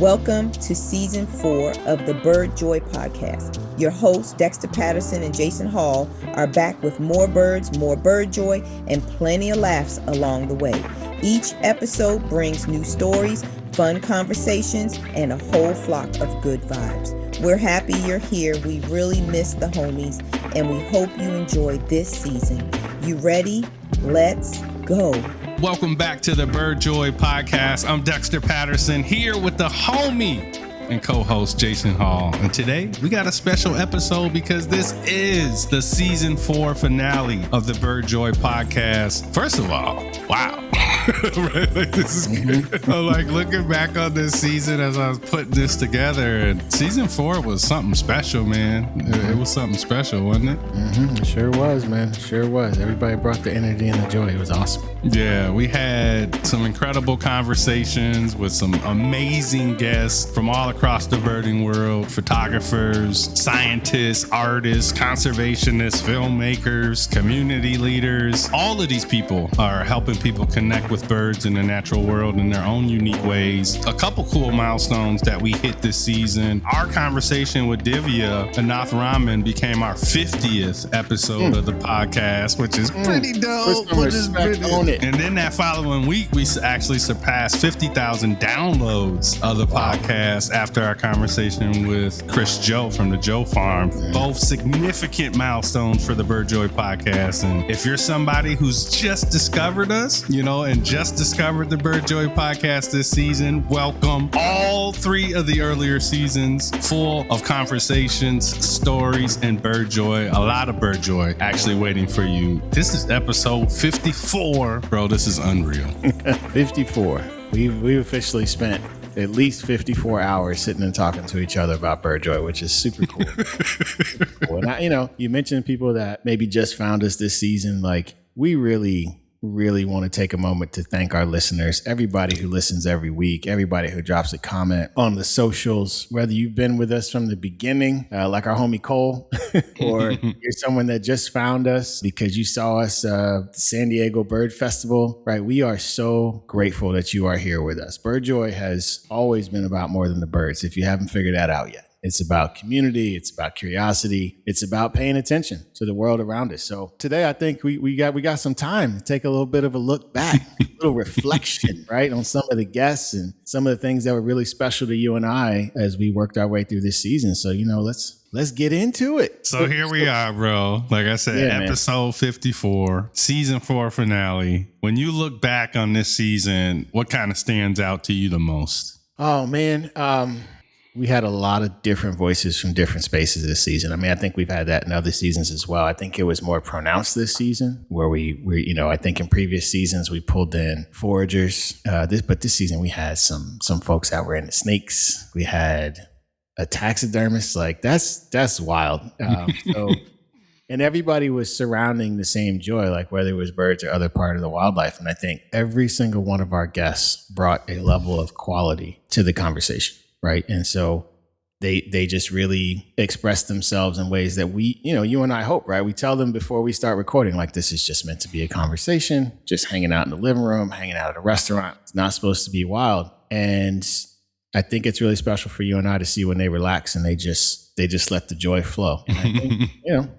Welcome to Season 4 of the Bird Joy Podcast. Your hosts, Dexter Patterson and Jason Hall, are back with more birds, more bird joy, and plenty of laughs along the way. Each episode brings new stories, fun conversations, and a whole flock of good vibes. We're happy you're here. We really miss the homies, and we hope you enjoy this season. You ready? Let's go. Welcome back to the Bird Joy Podcast. I'm Dexter Patterson here with the homie and co-host Jason Hall. And today we got a special episode because this is the season 4 finale of the Bird Joy Podcast. First of all, wow. Right? Like, this is good. I'm like looking back on this season as I was putting this together, and season 4 was something special, man. It was something special, wasn't it? It sure was, man. It sure was. Everybody brought the energy and the joy. It was awesome. Yeah, we had some incredible conversations with some amazing guests from all across the birding world: photographers, scientists, artists, conservationists, filmmakers, community leaders. All of these people are helping people connect with birds in the natural world in their own unique ways. A couple cool milestones that we hit this season. Our conversation with Divya Anath Raman became our 50th episode of the podcast, which is pretty dope. And then that following week, we actually surpassed 50,000 downloads of the podcast after our conversation with Chris Joe from the Joe Farm. Both significant milestones for the Bird Joy Podcast. And if you're somebody who's just discovered us, and just discovered the Bird Joy Podcast this season, welcome. All 3 of the earlier seasons full of conversations, stories, and bird joy. A lot of bird joy actually waiting for you. This is episode 54. Bro, this is unreal. 54. We've officially spent at least 54 hours sitting and talking to each other about bird joy, which is super cool. Super cool. And you mentioned people that maybe just found us this season. Like, we really want to take a moment to thank our listeners, everybody who listens every week, everybody who drops a comment on the socials, whether you've been with us from the beginning, like our homie Cole, or you're someone that just found us because you saw us San Diego Bird Festival, right? We are so grateful that you are here with us. Bird Joy has always been about more than the birds, if you haven't figured that out yet. It's about community. It's about curiosity. It's about paying attention to the world around us. So today, I think we got some time to take a little bit of a look back, a little reflection, right, on some of the guests and some of the things that were really special to you and I as we worked our way through this season. So, let's get into it. So here we are, bro. Like I said, episode 54, season 4 finale. When you look back on this season, what kind of stands out to you the most? Oh, man. We had a lot of different voices from different spaces this season. I mean, I think we've had that in other seasons as well. I think it was more pronounced this season where we I think in previous seasons we pulled in foragers. But this season we had some folks that were into snakes. We had a taxidermist. Like, that's wild. And everybody was surrounding the same joy, like whether it was birds or other part of the wildlife. And I think every single one of our guests brought a level of quality to the conversation. Right. And so they just really express themselves in ways that you and I hope, right? We tell them before we start recording, like, this is just meant to be a conversation, just hanging out in the living room, hanging out at a restaurant. It's not supposed to be wild. And I think it's really special for you and I to see when they relax and they just let the joy flow. And I think,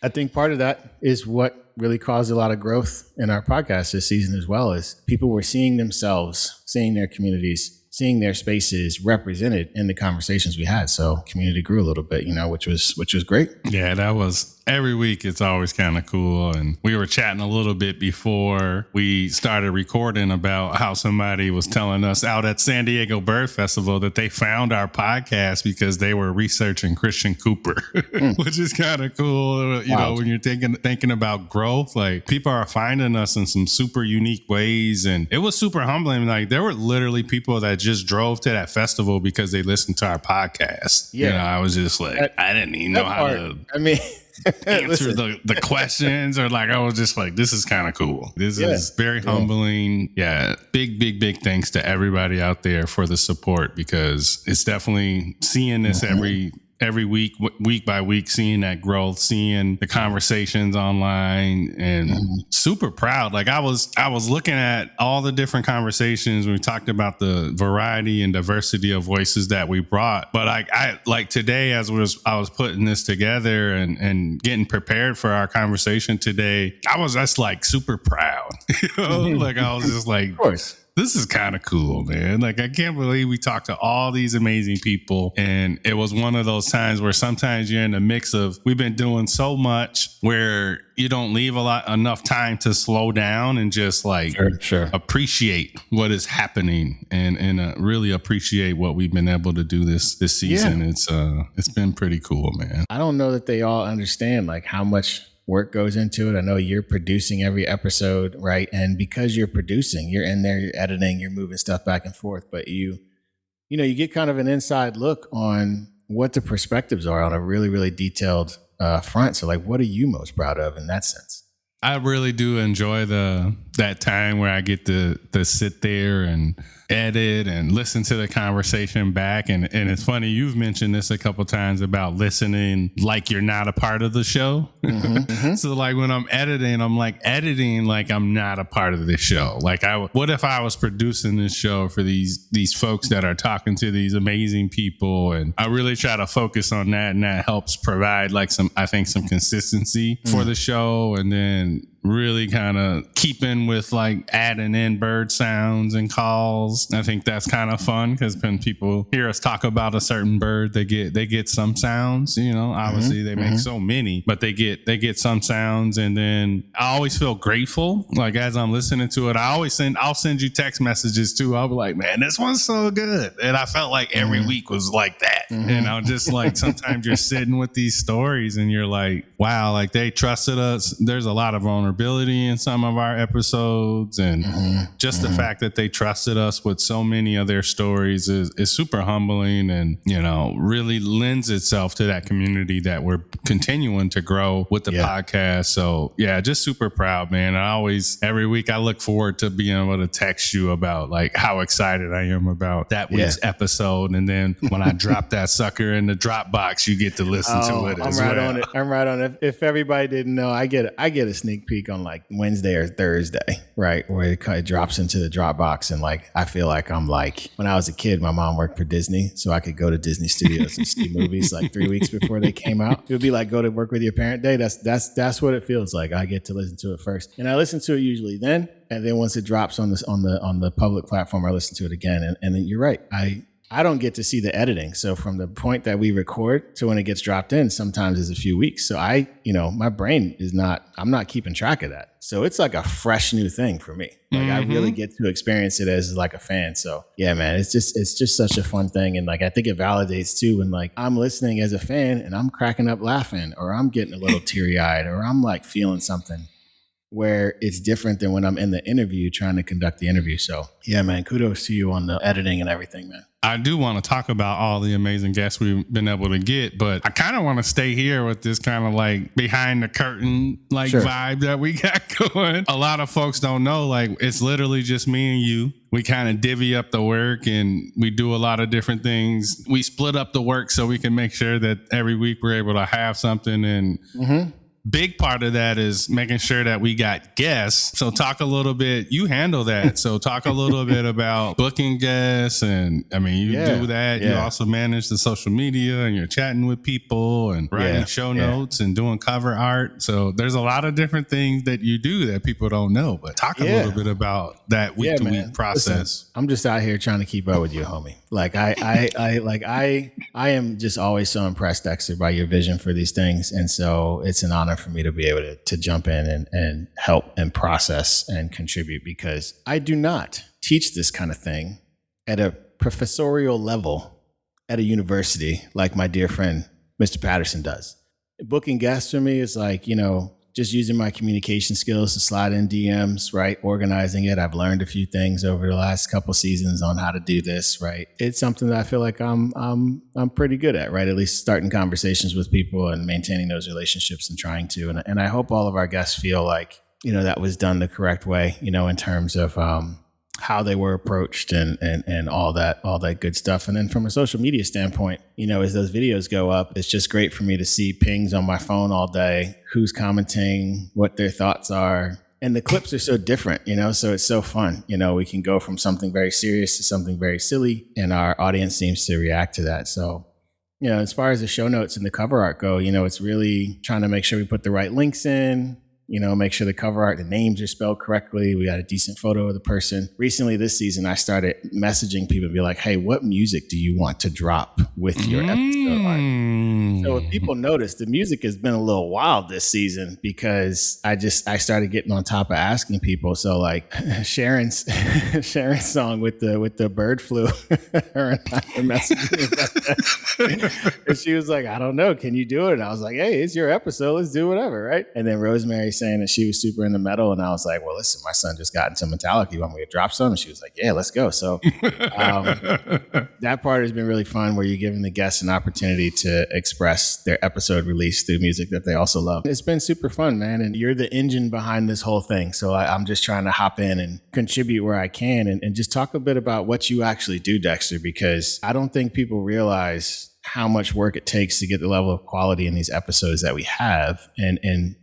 I think part of that is what really caused a lot of growth in our podcast this season as well, is people were seeing themselves, seeing their communities, seeing their spaces represented in the conversations we had. So community grew a little bit, which was great. Yeah, that was every week. It's always kind of cool. And we were chatting a little bit before we started recording about how somebody was telling us out at San Diego Bird Festival that they found our podcast because they were researching Christian Cooper, which is kind of cool. You know, when you're thinking about growth, like, people are finding us in some super unique ways. And it was super humbling. Like, there were literally people that just drove to that festival because they listened to our podcast. Yeah. I was just like, I didn't even know how to answer the questions, or like, I was just like, this is kind of cool. This is very humbling. Yeah. Big thanks to everybody out there for the support, because it's definitely seeing this every week by week, seeing that growth, seeing the conversations online, and super proud. Like I was looking at all the different conversations. We talked about the variety and diversity of voices that we brought. But I like today, as I was putting this together and getting prepared for our conversation today, I was just like super proud. Like I was just like, of course. This is kind of cool, man. Like, I can't believe we talked to all these amazing people. And it was one of those times where sometimes you're in the mix of, we've been doing so much where you don't leave enough time to slow down and just like appreciate what is happening and really appreciate what we've been able to do this season. Yeah. It's been pretty cool, man. I don't know that they all understand like how much work goes into it. I know you're producing every episode, right? And because you're producing, you're in there, you're editing, you're moving stuff back and forth, but you get kind of an inside look on what the perspectives are on a really, really detailed front. So like, what are you most proud of in that sense? I really do enjoy that time where I get to sit there and edit and listen to the conversation back. And it's funny, you've mentioned this a couple times about listening like you're not a part of the show. So like when I'm editing, I'm like editing like I'm not a part of the show. Like what if I was producing this show for these folks that are talking to these amazing people? And I really try to focus on that, and that helps provide like some consistency for the show. And then really kind of keeping with like adding in bird sounds and calls. I think that's kind of fun because when people hear us talk about a certain bird, they get some sounds, obviously they make so many, but they get some sounds. And then I always feel grateful. Like as I'm listening to it, I'll send you text messages too. I'll be like, man, this one's so good. And I felt like every week was like that. And I'm just like, sometimes you're sitting with these stories and you're like, wow, like they trusted us. There's a lot of vulnerability in some of our episodes. And just the fact that they trusted us with so many of their stories is super humbling and, really lends itself to that community that we're continuing to grow with the podcast. So yeah, just super proud, man. Every week I look forward to being able to text you about like how excited I am about that week's episode. And then when I drop that sucker in the Dropbox, you get to listen to it as well. I'm right on it. If everybody didn't know, I get a sneak peek on like Wednesday or Thursday, right? Where it drops into the Dropbox. And like, I feel like I'm like, when I was a kid, my mom worked for Disney. So I could go to Disney Studios and see movies like 3 weeks before they came out. It would be like, go to work with your parent day. That's what it feels like. I get to listen to it first. And I listen to it usually then. And then once it drops on the public platform, I listen to it again. And then you're right. I don't get to see the editing. So from the point that we record to when it gets dropped in, sometimes it's a few weeks. So my brain I'm not keeping track of that. So it's like a fresh new thing for me. Like I really get to experience it as like a fan. So yeah, man, it's just such a fun thing. And like, I think it validates too when like I'm listening as a fan and I'm cracking up laughing, or I'm getting a little teary eyed, or I'm like feeling something where it's different than when I'm in the interview trying to conduct the interview. So yeah, man, kudos to you on the editing and everything, man. I do want to talk about all the amazing guests we've been able to get, but I kind of want to stay here with this kind of like behind the curtain vibe that we got going. A lot of folks don't know, like it's literally just me and you. We kind of divvy up the work and we do a lot of different things. We split up the work so we can make sure that every week we're able to have something. And big part of that is making sure that we got guests. So talk a little bit, you handle that. So talk a little bit about booking guests. And I mean, you do that. You also manage the social media and you're chatting with people and writing show notes and doing cover art. So there's a lot of different things that you do that people don't know, but talk a little bit about that week to week process. Listen, I'm just out here trying to keep up with you, homie. Like I am just always so impressed, Dexter, by your vision for these things. And so it's an honor for me to be able to jump in and help and process and contribute, because I do not teach this kind of thing at a professorial level at a university like my dear friend, Mr. Patterson does. Booking guests for me is like, just using my communication skills to slide in DMs, right? Organizing it. I've learned a few things over the last couple seasons on how to do this, right? It's something that I feel like I'm pretty good at, right? At least starting conversations with people and maintaining those relationships and trying to. And I hope all of our guests feel like, that was done the correct way, in terms of how they were approached and all that good stuff. And then from a social media standpoint, as those videos go up, it's just great for me to see pings on my phone all day, who's commenting, what their thoughts are. And the clips are so different, so it's so fun. We can go from something very serious to something very silly, and our audience seems to react to that. So, as far as the show notes and the cover art go, it's really trying to make sure we put the right links in, make sure the cover art, the names are spelled correctly. We got a decent photo of the person. Recently this season, I started messaging people and be like, hey, what music do you want to drop with your episode art? So if people notice, the music has been a little wild this season because I started getting on top of asking people. So like Sharon's song with the bird flu, her and I were messaging about that. And she was like, I don't know, can you do it? And I was like, hey, it's your episode, let's do whatever, right? And then Rosemary saying that she was super into metal, and I was like, well, listen, my son just got into Metallica, you want me to drop some? And she was like, yeah, let's go. So that part has been really fun, where you're giving the guests an opportunity to express their episode release through music that they also love. It's been super fun, man, and you're the engine behind this whole thing. So I'm just trying to hop in and contribute where I can, and just talk a bit about what you actually do, Dexter, because I don't think people realize how much work it takes to get the level of quality in these episodes that we have. And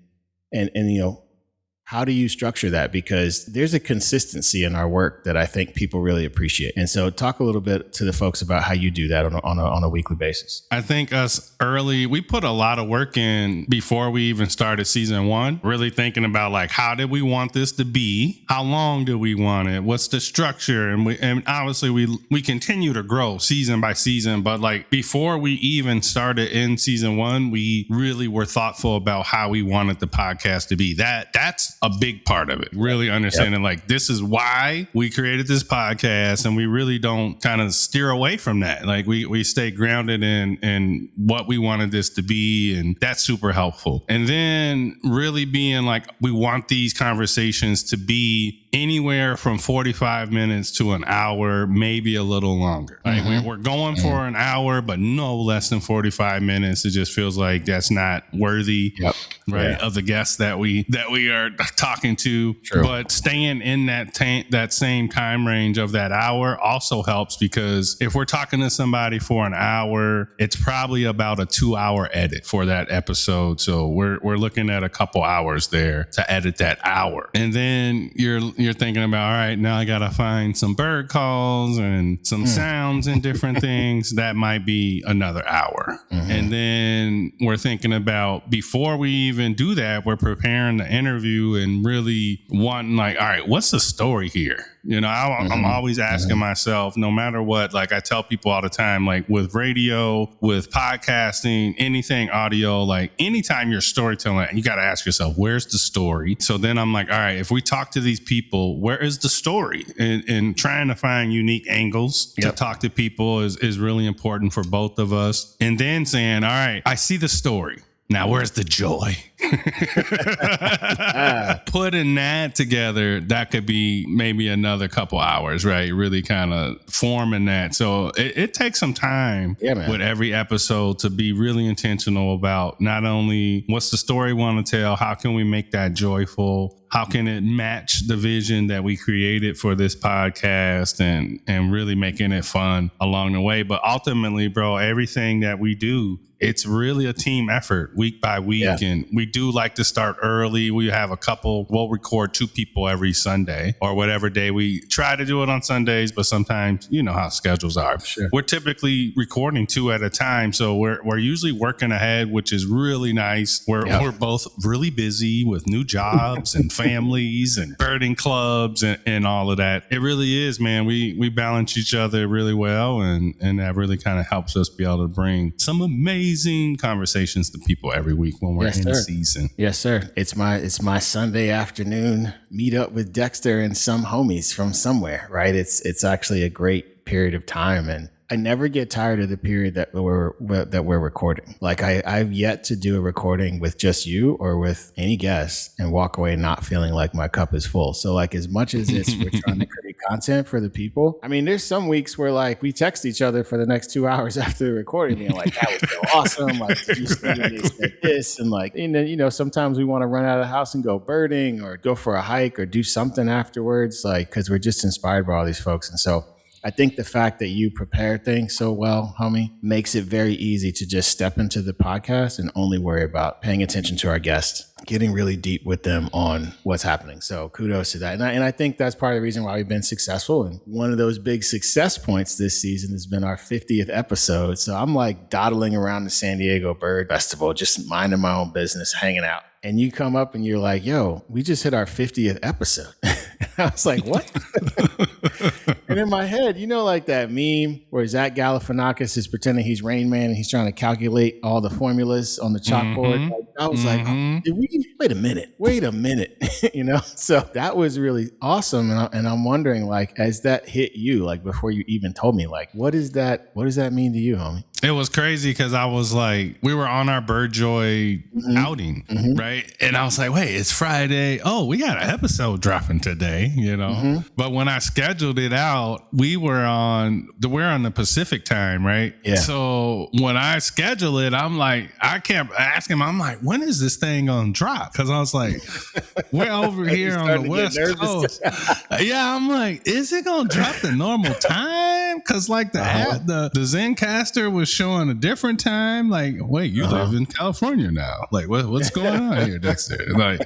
how do you structure that? Because there's a consistency in our work that I think people really appreciate. And so talk a little bit to the folks about how you do that on a weekly basis. I think we put a lot of work in before we even started season 1, really thinking about like, how did we want this to be? How long do we want it? What's the structure? And obviously we continue to grow season by season, but like before we even started in season 1, we really were thoughtful about how we wanted the podcast to be. That's a big part of it, really understanding like this is why we created this podcast, and we really don't kind of steer away from that. Like we stay grounded in what we wanted this to be, and that's super helpful. And then really being like, we want these conversations to be anywhere from 45 minutes to an hour, maybe a little longer. Like we're going for an hour, but no less than 45 minutes. It just feels like that's not worthy, of the guests that we are talking to. True. But staying in that same time range of that hour also helps, because if we're talking to somebody for an hour, it's probably about a 2-hour edit for that episode. So we're looking at a couple hours there to edit that hour. And then you're thinking about, all right, now I got to find some bird calls and some sounds and different things. That might be another hour. And then we're thinking about, before we even do that, we're preparing the interview and really wanting like, all right, what's the story here? I'm always asking myself, no matter what, like I tell people all the time, like with radio, with podcasting, anything audio, like anytime you're storytelling, you got to ask yourself, where's the story? So then I'm like, all right, if we talk to these people, where is the story? And trying to find unique angles to talk to people is really important for both of us. And then saying, all right, I see the story. Now, where's the joy? Putting that together, that could be maybe another couple hours, right? Really kind of forming that. So it takes some time with every episode to be really intentional about not only what's the story we want to tell, how can we make that joyful? How can it match the vision that we created for this podcast, and really making it fun along the way? But ultimately, bro, everything that we do, it's really a team effort week by week. And we do like to start early. We have we'll record 2 people every Sunday or whatever day. We try to do it on Sundays, but sometimes you know how schedules are. Sure. We're typically recording 2 at a time. So we're usually working ahead, which is really nice. We're both really busy with new jobs and families and birding clubs and all of that. It really is, man. We balance each other really well, and that really kind of helps us be able to bring some amazing conversations to people every week when we're in season. Yes, sir. It's my Sunday afternoon meet up with Dexter and some homies from somewhere, right? It's actually a great period of time, and I never get tired of the period that we're recording. Like I've yet to do a recording with just you or with any guest and walk away not feeling like my cup is full. So like, as much as we're trying to create content for the people. I mean, there's some weeks where like we text each other for the next 2 hours after the recording, being like, that was so awesome. Like, did you see this? And like, and then, you know, sometimes we want to run out of the house and go birding or go for a hike or do something afterwards, like, because we're just inspired by all these folks. And so I think the fact that you prepare things so well, homie, makes it very easy to just step into the podcast and only worry about paying attention to our guests, getting really deep with them on what's happening. So kudos to that. And I think that's part of the reason why we've been successful. And one of those big success points this season has been our 50th episode. So I'm like dawdling around the San Diego Bird Festival, just minding my own business, hanging out. And you come up and you're like, yo, we just hit our 50th episode. I was like, what? And in my head, you know, like that meme where Zach Galifianakis is pretending he's Rain Man and he's trying to calculate all the formulas on the chalkboard. Like, I was like, oh, did we wait a minute, you know? So that was really awesome. And I'm wondering, like, as that hit you, like before you even told me, like, what does that mean to you, homie? It was crazy because I was like, we were on our Birdjoy outing, right? And I was like, wait, it's Friday. Oh, we got an episode dropping today, you know? But when I scheduled it out, we're on the Pacific time, right? Yeah. So when I schedule it, I'm like, I kept asking him, I'm like, when is this thing gonna drop? Because I was like, we're over here on the West Coast. Yeah, I'm like, is it gonna drop the normal time? Because like the Zencaster was showing a different time. Like, wait, you live in California now. Like, what's going on here, Dexter? Like,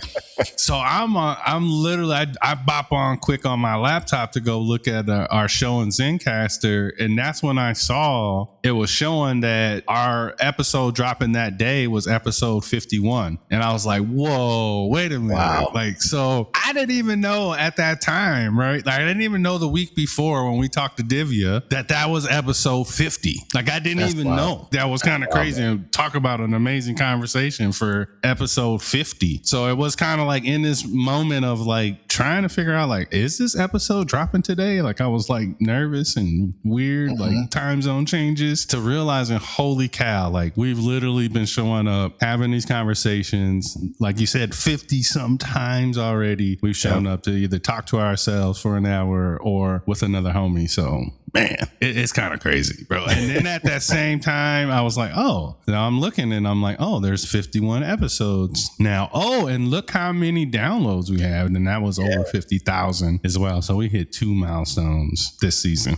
so I'm literally, I bop on quick on my laptop to go look at our show in Zencaster, and that's when I saw it was showing that our episode dropping that day was episode 51, and I was like, whoa, wait a minute. Wow. Like, so I didn't even know at that time, right? Like, I didn't even know the week before when we talked to Divya that was episode 50. Like, I didn't even know. That was kind of crazy. And talk about an amazing conversation for episode 50. So it was kind of like in this moment of like trying to figure out, like, is this episode dropping today? Like, I was like nervous and weird, like time zone changes, to realizing, holy cow, like we've literally been showing up, having these conversations, like you said, 50 sometimes already. We've shown up to either talk to ourselves for an hour or with another homie. So man, it's kind of crazy, bro. And then at that same time, I was like, oh, now I'm looking and I'm like, oh, there's 51 episodes now. Oh, and look how many downloads we have. And that was over 50,000 as well. So we hit 2 milestones this season.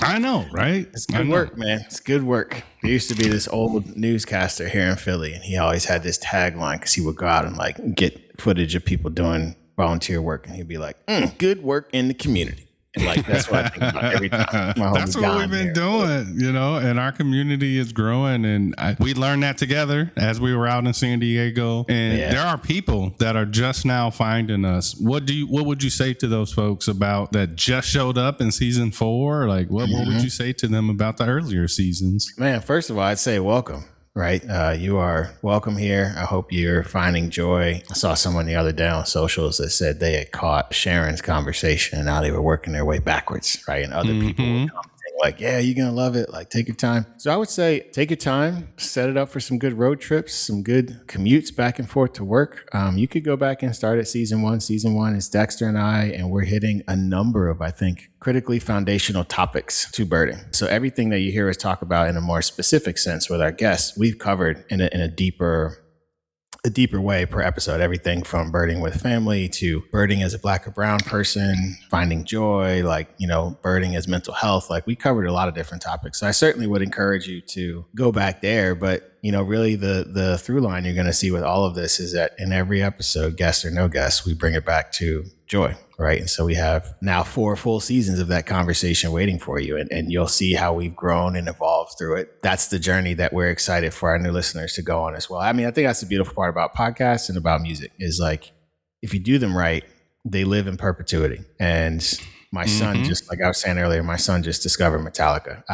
I know, right? It's good work, man. It's good work. There used to be this old newscaster here in Philly, and he always had this tagline because he would go out and like get footage of people doing volunteer work, and he'd be like, good work in the community. And like, that's what I think about every time. That's what we've been doing, you know, and our community is growing. And we learned that together as we were out in San Diego. And there are people that are just now finding us. What would you say to those folks about that just showed up in season 4? Like, what would you say to them about the earlier seasons? Man, first of all, I'd say welcome. Right. You are welcome here. I hope you're finding joy. I saw someone the other day on socials that said they had caught Sharon's conversation and now they were working their way backwards. Right. And other people were commenting like, yeah, you're going to love it. Like, take your time. So I would say take your time, set it up for some good road trips, some good commutes back and forth to work. You could go back and start at season 1. Season 1 is Dexter and I, and we're hitting a number of, I think, critically foundational topics to birding. So everything that you hear us talk about in a more specific sense with our guests, we've covered in a deeper way per episode. Everything from birding with family to birding as a Black or brown person, finding joy, like, you know, birding as mental health. Like, we covered a lot of different topics. So I certainly would encourage you to go back there. But, you know, really the through line you're going to see with all of this is that in every episode, guest or no guest, we bring it back to joy. Right. And so we have now 4 full seasons of that conversation waiting for you. And you'll see how we've grown and evolved through it. That's the journey that we're excited for our new listeners to go on as well. I mean, I think that's the beautiful part about podcasts and about music is like, if you do them right, they live in perpetuity. And my son, just like I was saying earlier, my son just discovered Metallica.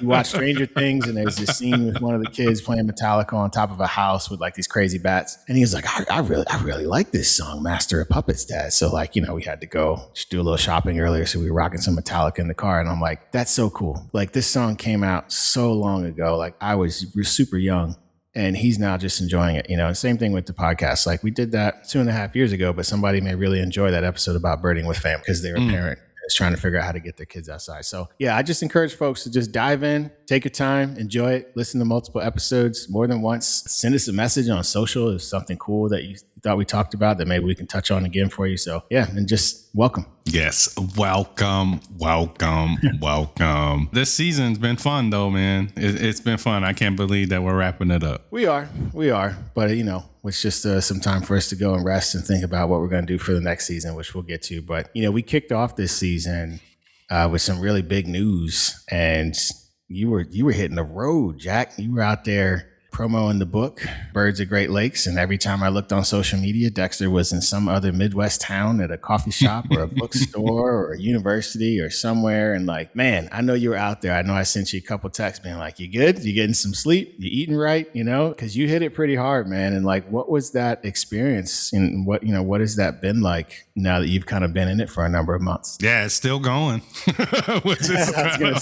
You watch Stranger Things and there's this scene with one of the kids playing Metallica on top of a house with like these crazy bats. And he was like, I really like this song, Master of Puppets, Dad. So like, you know, we had to go just do a little shopping earlier. So we were rocking some Metallica in the car. And I'm like, that's so cool. Like, this song came out so long ago. Like, I was super young. And he's now just enjoying it, and same thing with the podcast. Like we did that 2.5 years ago, but somebody may really enjoy that episode about birding with family because they're a parent is trying to figure out how to get their kids outside. So yeah, I just encourage folks to just dive in, take your time, enjoy it, listen to multiple episodes more than once. Send us a message on social if something cool that you thought we talked about that maybe we can touch on again for you. So yeah, and just welcome. Yes. Welcome. This season's been fun though, man. It's been fun. I can't believe that we're wrapping it up. We are. But it's just some time for us to go and rest and think about what we're going to do for the next season, which we'll get to. But, we kicked off this season with some really big news, and you were hitting the road, Jack. You were out there promoing the book, Birds of Great Lakes. And every time I looked on social media, Dexter was in some other Midwest town at a coffee shop or a bookstore or a university or somewhere. And like, man, I know you were out there. I know I sent you a couple texts being like, you good? You getting some sleep? You eating right? Because you hit it pretty hard, man. And like, what was that experience? And what has that been like now that you've kind of been in it for a number of months? Yeah, it's still going. Which is,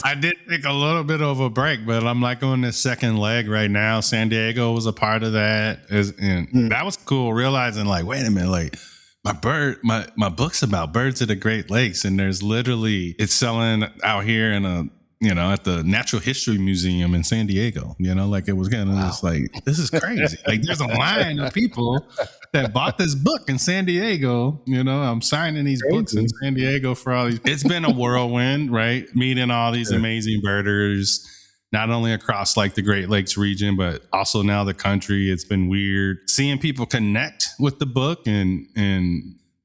I did take a little bit of a break, but I'm like on this second leg right now. San Diego was a part of that. That was cool, realizing like, wait a minute, like my book's about birds of the Great Lakes, and there's literally, it's selling out here in at the Natural History Museum in San Diego. Like it was kind of just like, this is crazy. Like there's a line of people that bought this book in San Diego. I'm signing these books in San Diego for all these. It's been a whirlwind, right? Meeting all these amazing birders, not only across like the Great Lakes region, but also now the country. It's been weird seeing people connect with the book, and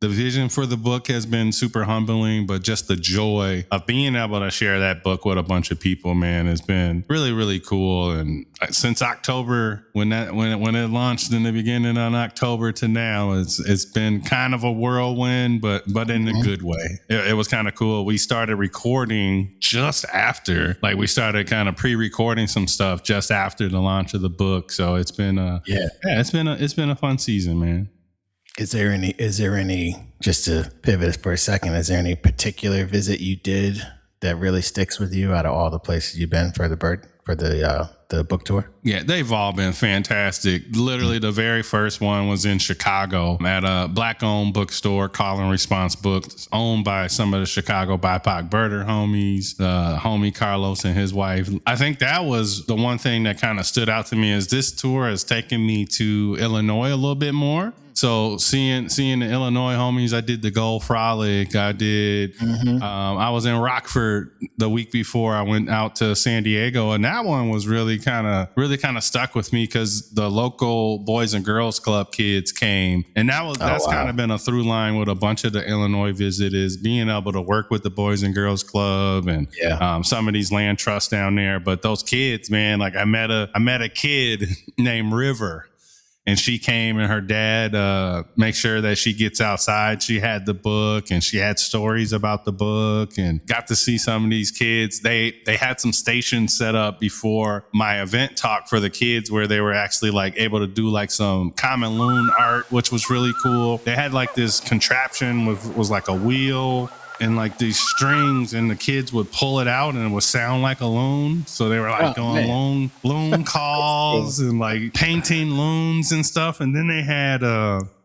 the vision for the book has been super humbling, but just the joy of being able to share that book with a bunch of people, man, has been really, really cool. And since October, when it launched in the beginning of October to now, it's been kind of a whirlwind, but in a good way. It was kind of cool. We started recording just after, like we started kind of pre-recording some stuff just after the launch of the book. So it's been it's been a fun season, man. Is there any, just to pivot for a second, is there any particular visit you did that really sticks with you out of all the places you've been for the book tour? Yeah, they've all been fantastic. Literally, the very first one was in Chicago at a Black-owned bookstore, Call and Response Books, owned by some of the Chicago BIPOC birder homies, homie Carlos and his wife. I think that was the one thing that kind of stood out to me, is this tour has taken me to Illinois a little bit more. So seeing the Illinois homies, I did the Gold Frolic. I did. I was in Rockford the week before I went out to San Diego, and that one was really kind of stuck with me because the local Boys and Girls Club kids came, and that's kind of been a through line with a bunch of the Illinois visitors, being able to work with the Boys and Girls Club and some of these land trusts down there. But those kids, man, like I met a kid named River. And she came, and her dad make sure that she gets outside. She had the book, and she had stories about the book, and got to see some of these kids. They had some stations set up before my event talk for the kids, where they were actually like able to do like some common loon art, which was really cool. They had like this contraption was like a wheel and like these strings, and the kids would pull it out and it would sound like a loon. So they were like going loon calls and like painting loons and stuff. And then they had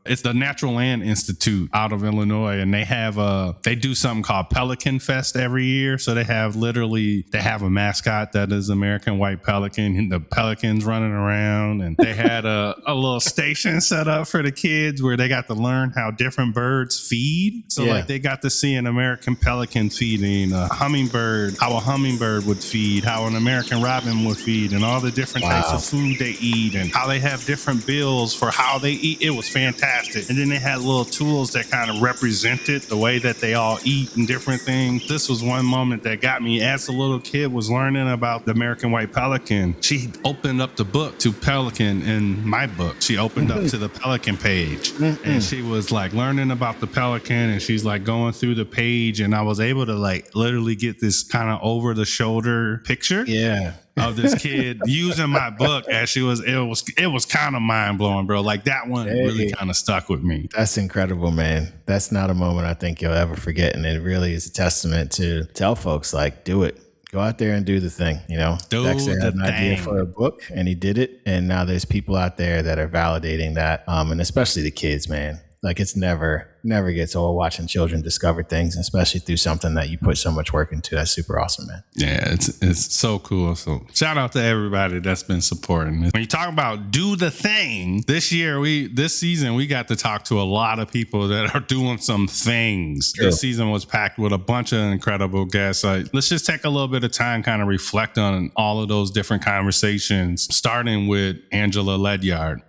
it's the Natural Land Institute out of Illinois, and they do something called Pelican Fest every year. So they have a mascot that is American white pelican, and the pelicans running around, and they had a little station set up for the kids where they got to learn how different birds feed. So like they got to see an American pelican feeding, a hummingbird, how a hummingbird would feed, how an American robin would feed, and all the different types of food they eat, and how they have different bills for how they eat. It was fantastic. And then they had little tools that kind of represented the way that they all eat and different things. This was one moment that got me. As a little kid was learning about the American white pelican, she opened up the book to pelican in my book. She opened up to the pelican page, and she was like learning about the pelican, and she's like going through the page, and I was able to like literally get this kind of over the shoulder picture. Yeah. Of this kid using my book as it was kind of mind blowing, bro. Like that one really kind of stuck with me. That's incredible, man. That's not a moment I think you'll ever forget. And it really is a testament to tell folks like, do it. Go out there and do the thing. Dexter had an idea for a book and he did it. And now there's people out there that are validating that. And especially the kids, man. Like it's never gets old watching children discover things, especially through something that you put so much work into. That's super awesome, man. Yeah, it's so cool. So shout out to everybody that's been supporting it. When you talk about do the thing, this season, we got to talk to a lot of people that are doing some things. True. This season was packed with a bunch of incredible guests. Let's just take a little bit of time, kind of reflect on all of those different conversations, starting with Angela Ledyard.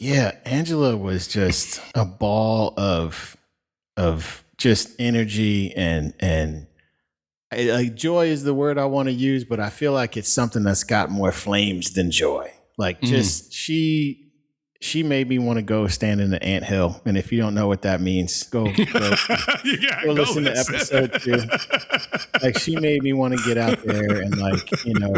Yeah, Angela was just a ball of just energy and like joy is the word I want to use, but I feel like it's something that's got more flames than joy. Like just she made me want to go stand in the anthill, and if you don't know what that means, go listen to episode 2. Like she made me want to get out there and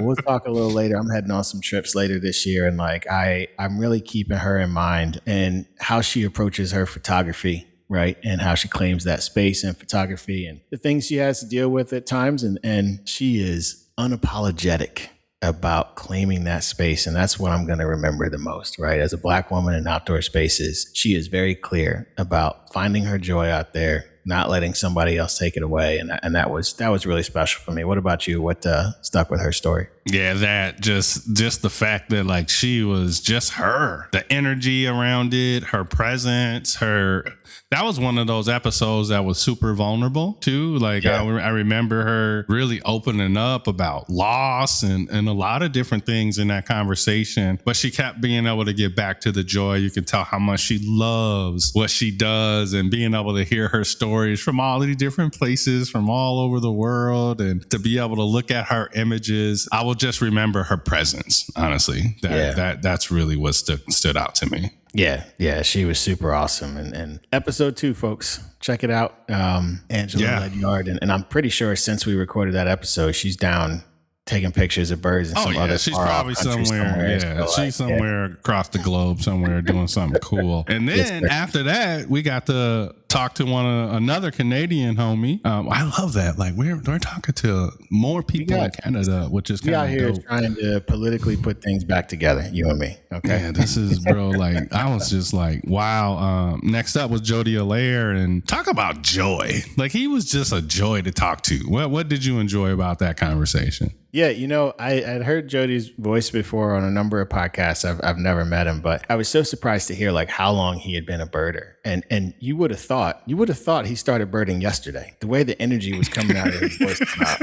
we'll talk a little later. I'm heading on some trips later this year, and I'm really keeping her in mind and how she approaches her photography, right? And how she claims that space in photography and the things she has to deal with at times, and she is unapologetic about claiming that space. And that's what I'm going to remember the most, right? As a Black woman in outdoor spaces, she is very clear about finding her joy out there, not letting somebody else take it away. And that was really special for me. What about you? What stuck with her story? Yeah, that just the fact that she was just her, the energy around it, her presence, that was one of those episodes that was super vulnerable too. I remember her really opening up about loss and a lot of different things in that conversation, but she kept being able to get back to the joy. You can tell how much she loves what she does, and being able to hear her stories from all these different places from all over the world, and to be able to look at her images. I will just remember her presence, honestly. That's really what stood out to me. Yeah, she was super awesome. And episode 2, folks, check it out. Angela Ledyard. And I'm pretty sure since we recorded that episode, she's down taking pictures of birds and some other she's probably somewhere. Yeah, she's somewhere across the globe, somewhere doing something cool. And then after that, we got to talk to another Canadian homie. I love that. We're talking to more people in Canada, which is kind of here dope. Trying to politically put things back together, you and me. Okay. Yeah, this is bro. I was just wow. Next up was Jody Allair, and talk about joy. He was just a joy to talk to. What did you enjoy about that conversation? Yeah, I'd heard Jody's voice before on a number of podcasts. I've never met him, but I was so surprised to hear how long he had been a birder. And you would have thought he started birding yesterday. The way the energy was coming out of his voice about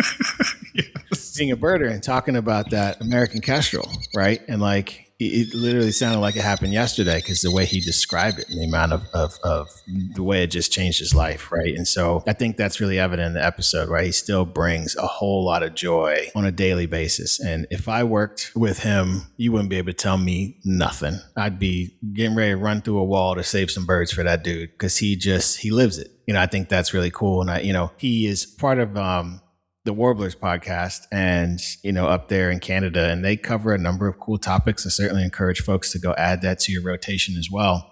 being a birder and talking about that American Kestrel, right? And it literally sounded like it happened yesterday because the way he described it and the amount of the way it just changed his life, right? And so I think that's really evident in the episode, right? He still brings a whole lot of joy on a daily basis. And if I worked with him, you wouldn't be able to tell me nothing. I'd be getting ready to run through a wall to save some birds for that dude because he lives it. I think that's really cool. And he is part of the Warblers podcast and, up there in Canada, and they cover a number of cool topics. I certainly encourage folks to go add that to your rotation as well.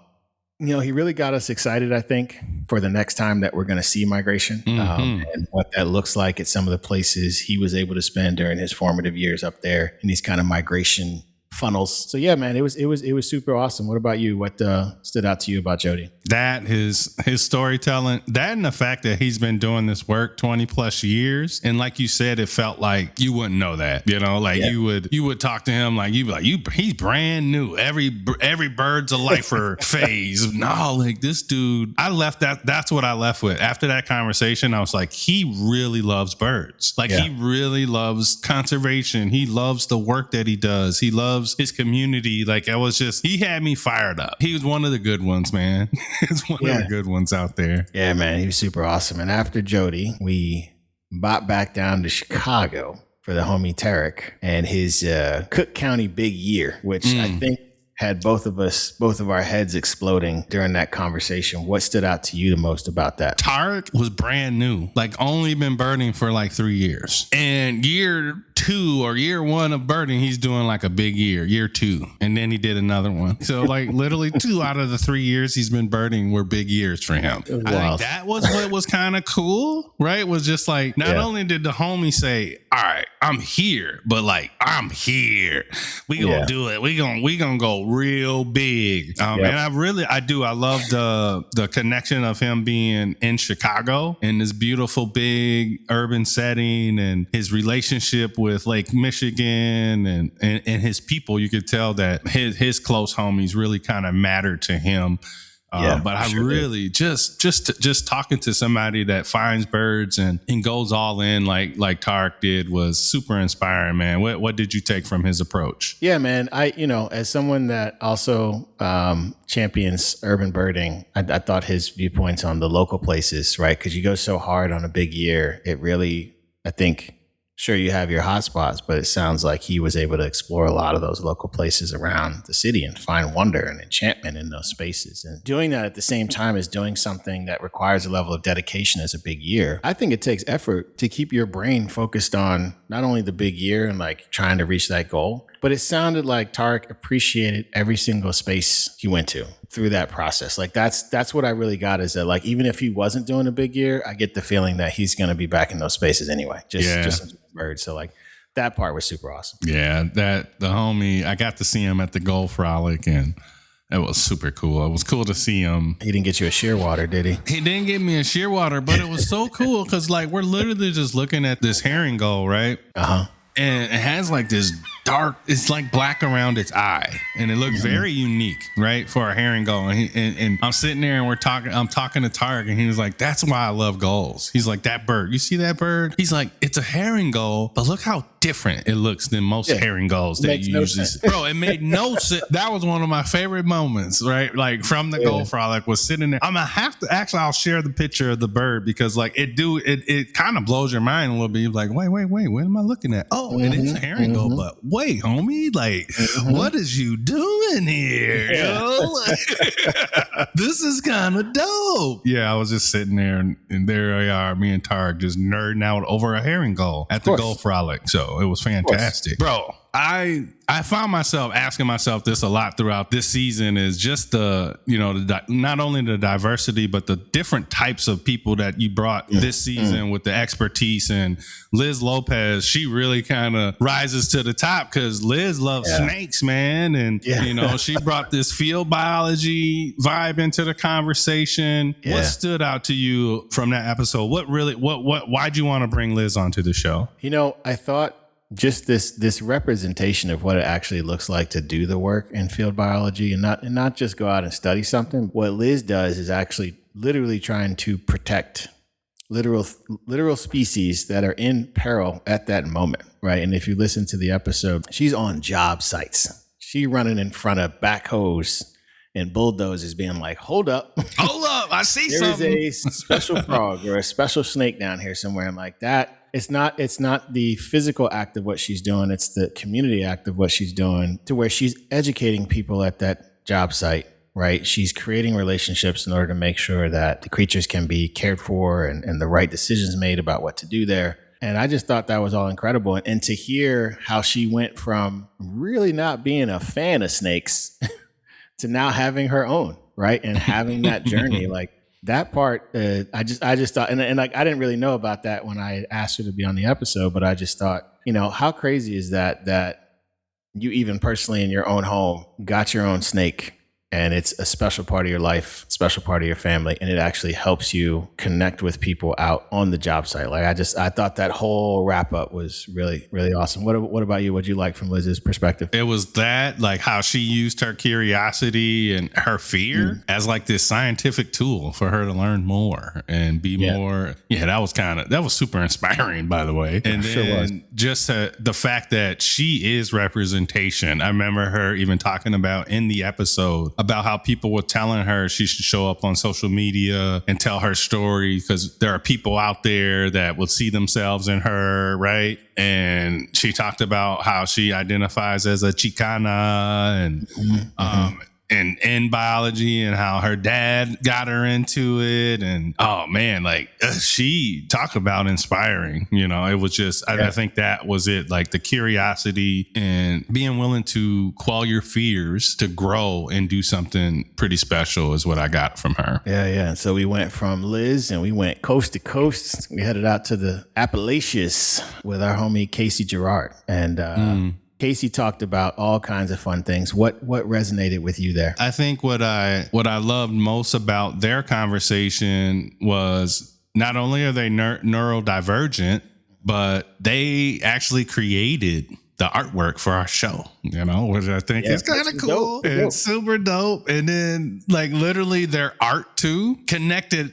He really got us excited, I think, for the next time that we're going to see migration and what that looks like at some of the places he was able to spend during his formative years up there in these kind of migration funnels. So yeah, man, it was super awesome. What about you? What stood out to you about Jody? That his storytelling, that and the fact that he's been doing this work 20 plus years. And like you said, it felt like you wouldn't know that, you would talk to him he's brand new. Every bird's a lifer phase. No, this dude, that's what I left with. After that conversation, I was like, he really loves birds. He really loves conservation. He loves the work that he does. He loves his community. He had me fired up. He was one of the good ones, man. He's one of the good ones out there. Yeah, man, he was super awesome. And after Jody, we bought back down to Chicago for the homie Tarik and his Cook County big year, which I think had both of our heads exploding during that conversation. What stood out to you the most about that? Tarik was brand new, only been birding for 3 years. And year 2 2 or year 1 of birding, he's doing like a big year 2. And then he did another one. So like literally 2 out of the 3 years he's been birding were big years for him. Wow. I think that was what was kind of cool, right? Was just like, not only did the homie say, all right, I'm here, but like, I'm here. We gonna do it. We gonna go real big. And I love the connection of him being in Chicago in this beautiful big urban setting, and his relationship with Lake Michigan and his people. You could tell that his close homies really kind of mattered to him. But I really just talking to somebody that finds birds and goes all in like Tarik did was super inspiring, man. What did you take from his approach? Yeah, man. As someone that also champions urban birding, I thought his viewpoints on the local places, right? Because you go so hard on a big year, it really, I think, sure, you have your hot spots, but it sounds like he was able to explore a lot of those local places around the city and find wonder and enchantment in those spaces. And doing that at the same time as doing something that requires a level of dedication as a big year, I think it takes effort to keep your brain focused on not only the big year and like trying to reach that goal, but it sounded like Tarik appreciated every single space he went to through that process. Like that's what I really got, is that like, even if he wasn't doing a big year, I get the feeling that he's going to be back in those spaces anyway. Just birds. So like that part was super awesome. Yeah, the homie, I got to see him at the Gold Frolic, and it was super cool. It was cool to see him. He didn't get you a shearwater, did he? He didn't get me a shearwater, but it was so cool because like we're literally just looking at this herring gull, right? And it has like this dark, it's like black around its eye, and it looked very unique, right, for a herring gull. And I'm sitting there and I'm talking to Tarik, and he was like, that's why I love gulls. He's like, that bird, you see that bird? He's like, it's a herring gull, but look how different it looks than most herring gulls that you usually see. Bro, it made no sense. That was one of my favorite moments, right? Like from the Gold Frolic, was sitting there. I'm gonna have to, actually, I'll share the picture of the bird, because like it kind of blows your mind a little bit. You're like, wait, what am I looking at? Oh, it is a herring gull, but wait, homie, like, what is you doing here? Yo? This is kind of dope. Yeah, I was just sitting there, and there they are, me and Tarik just nerding out over a herring gull at the Gold Frolic. So it was fantastic, bro. I found myself asking myself this a lot throughout this season, is just not only the diversity, but the different types of people that you brought this season with the expertise. And Liz Lopez, she really kind of rises to the top because Liz loves snakes, man. And, she brought this field biology vibe into the conversation. Yeah. What stood out to you from that episode? Why'd you want to bring Liz onto the show? I thought just this representation of what it actually looks like to do the work in field biology, and not just go out and study something. What Liz does is actually literally trying to protect literal species that are in peril at that moment, right? And if you listen to the episode, she's on job sites. She running in front of backhoes and bulldozers, being like, hold up, I see there something. There is a special frog or a special snake down here somewhere. And like that, it's not the physical act of what she's doing. It's the community act of what she's doing, to where she's educating people at that job site, right? She's creating relationships in order to make sure that the creatures can be cared for and the right decisions made about what to do there. And I just thought that was all incredible. And to hear how she went from really not being a fan of snakes to now having her own, right? And having that journey, like that part, I just thought, and like, I didn't really know about that when I asked her to be on the episode, but I just thought, how crazy is that you even personally in your own home got your own snake, and it's a special part of your life, special part of your family, and it actually helps you connect with people out on the job site. Like I thought that whole wrap up was really, really awesome. What about you? What'd you like from Liz's perspective? It was that, like, how she used her curiosity and her fear as like this scientific tool for her to learn more and be more. Yeah, that was super inspiring, by the way. And then just the fact that she is representation. I remember her even talking about in the episode about how people were telling her she should show up on social media and tell her story, because there are people out there that will see themselves in her, right? And she talked about how she identifies as a Chicana, and in biology and how her dad got her into it. And oh man, like she talked about inspiring, it was just, I think that was it. Like the curiosity and being willing to quell your fears to grow and do something pretty special is what I got from her. Yeah. So we went from Liz and we went coast to coast. We headed out to the Appalachians with our homie Casey Girard. And, Casey talked about all kinds of fun things. What resonated with you there? I think what I loved most about their conversation was not only are they neurodivergent, but they actually created the artwork for our show, which I think is kind of cool. It's super dope. And then like literally their art too connected,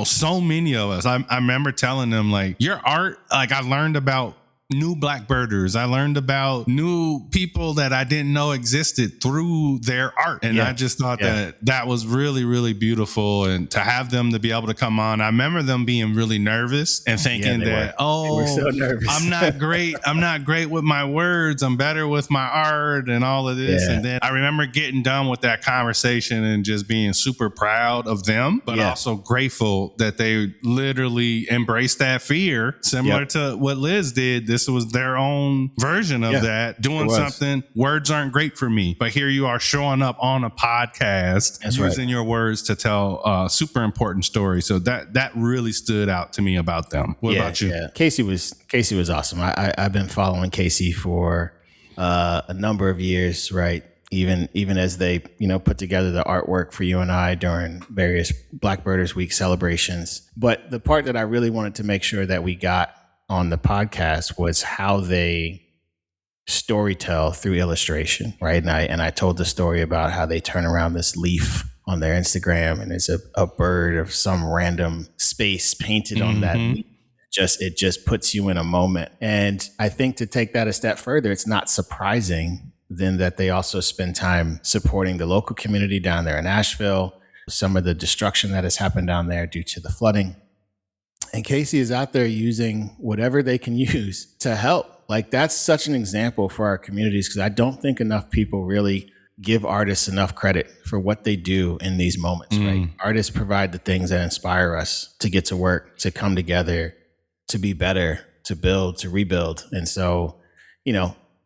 so many of us. I remember telling them like your art, like I learned about new black birders. I learned about new people that I didn't know existed through their art. And I just thought that was really, really beautiful. And to have them to be able to come on, I remember them being really nervous and thinking they were so nervous. I'm not great. I'm not great with my words. I'm better with my art and all of this. And then I remember getting done with that conversation and just being super proud of them, but also grateful that they literally embraced that fear, similar to what Liz did. This was their own version of that, doing something. Words aren't great for me, but here you are showing up on a podcast, using your words to tell a super important story. So that really stood out to me about them. What about you? Yeah. Casey was awesome. I've been following Casey for a number of years, right? Even as they, put together the artwork for you and I during various Black Birders Week celebrations. But the part that I really wanted to make sure that we got on the podcast was how they storytell through illustration, right? And I told the story about how they turn around this leaf on their Instagram and it's a bird of some random space painted on that leaf. It just puts you in a moment. And I think to take that a step further, it's not surprising then that they also spend time supporting the local community down there in Asheville, some of the destruction that has happened down there due to the flooding. And Casey is out there using whatever they can use to help. Like that's such an example for our communities, because I don't think enough people really give artists enough credit for what they do in these moments, right? Artists provide the things that inspire us to get to work, to come together, to be better, to build, to rebuild. And so,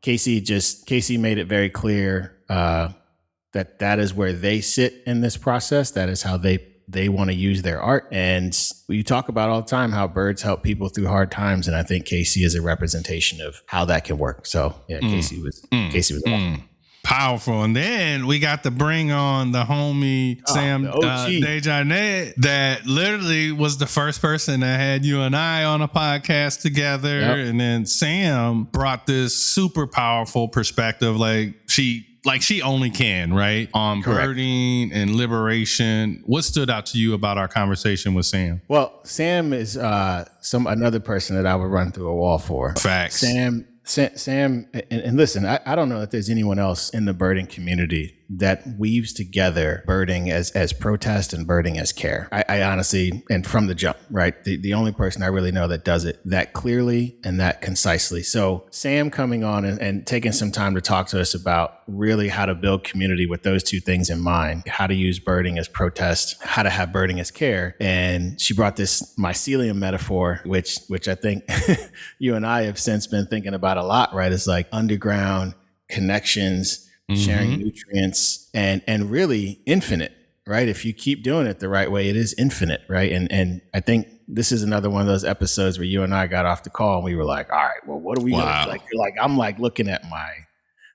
Casey made it very clear that is where they sit in this process. That is how they want to use their art. And we talk about all the time how birds help people through hard times. And I think Casey is a representation of how that can work. So Casey was awesome. Powerful. And then we got to bring on the homie Sam DeJarnett, that literally was the first person that had you and I on a podcast together. And then Sam brought this super powerful perspective, like she only can, right? On birding and liberation. What stood out to you about our conversation with Sam? Well, Sam is another person that I would run through a wall for. Facts. Sam, and listen, I don't know if there's anyone else in the birding community that weaves together birding as protest and birding as care. I honestly, and from the jump, right? The only person I really know that does it that clearly and that concisely. So Sam coming on and taking some time to talk to us about really how to build community with those two things in mind, how to use birding as protest, how to have birding as care. And she brought this mycelium metaphor, which I think you and I have since been thinking about a lot, right? It's like underground connections, sharing nutrients, and really infinite, right? If you keep doing it the right way, it is infinite, right? And I think this is another one of those episodes where you and I got off the call and we were like, all right, well, what are we doing? Like, I'm like looking at my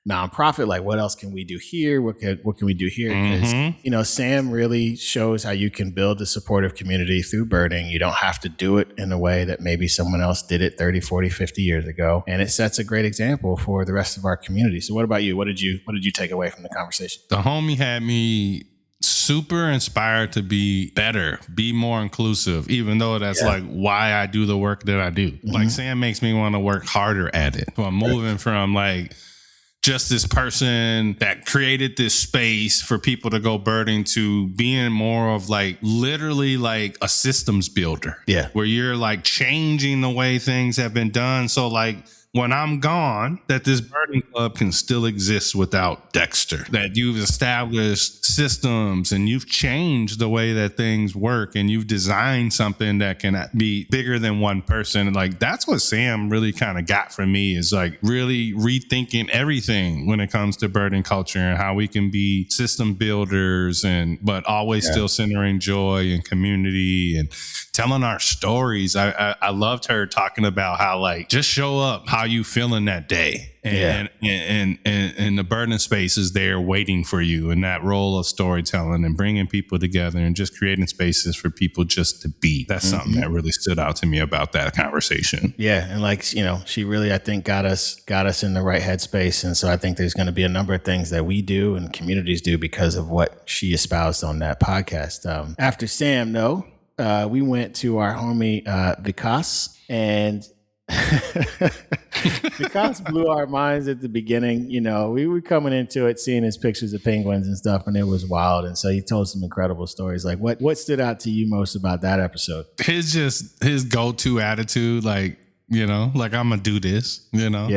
nonprofit, like what else can we do here? What can we do here? Because, Sam really shows how you can build a supportive community through birding. You don't have to do it in a way that maybe someone else did it 30, 40, 50 years ago. And it sets a great example for the rest of our community. So what about you? What did you take away from the conversation? The homie had me super inspired to be better, be more inclusive, even though that's like why I do the work that I do. Like Sam makes me want to work harder at it. So I'm moving from like just this person that created this space for people to go birding to being more of like literally like a systems builder. Yeah. Where you're like changing the way things have been done. So like when I'm gone, that this birding club can still exist without Dexter, that you've established systems and you've changed the way that things work and you've designed something that can be bigger than one person. Like, that's what Sam really kind of got from me, is like really rethinking everything when it comes to birding culture and how we can be system builders but always still centering joy and community and telling our stories. I loved her talking about how, like, just show up how you feeling that day. And the birding space is there waiting for you, and that role of storytelling and bringing people together and just creating spaces for people just to be. That's something that really stood out to me about that conversation. Yeah. And like, you know, she really, I think, got us in the right headspace. And so I think there's going to be a number of things that we do and communities do because of what she espoused on that podcast. After Sam, we went to our homie Vikas, and Vikas blew our minds at the beginning. You know, we were coming into it, seeing his pictures of penguins and stuff, and it was wild. And so he told some incredible stories. Like, what stood out to you most about that episode? His go-to attitude, like, you know, like, I'm gonna do this, you know,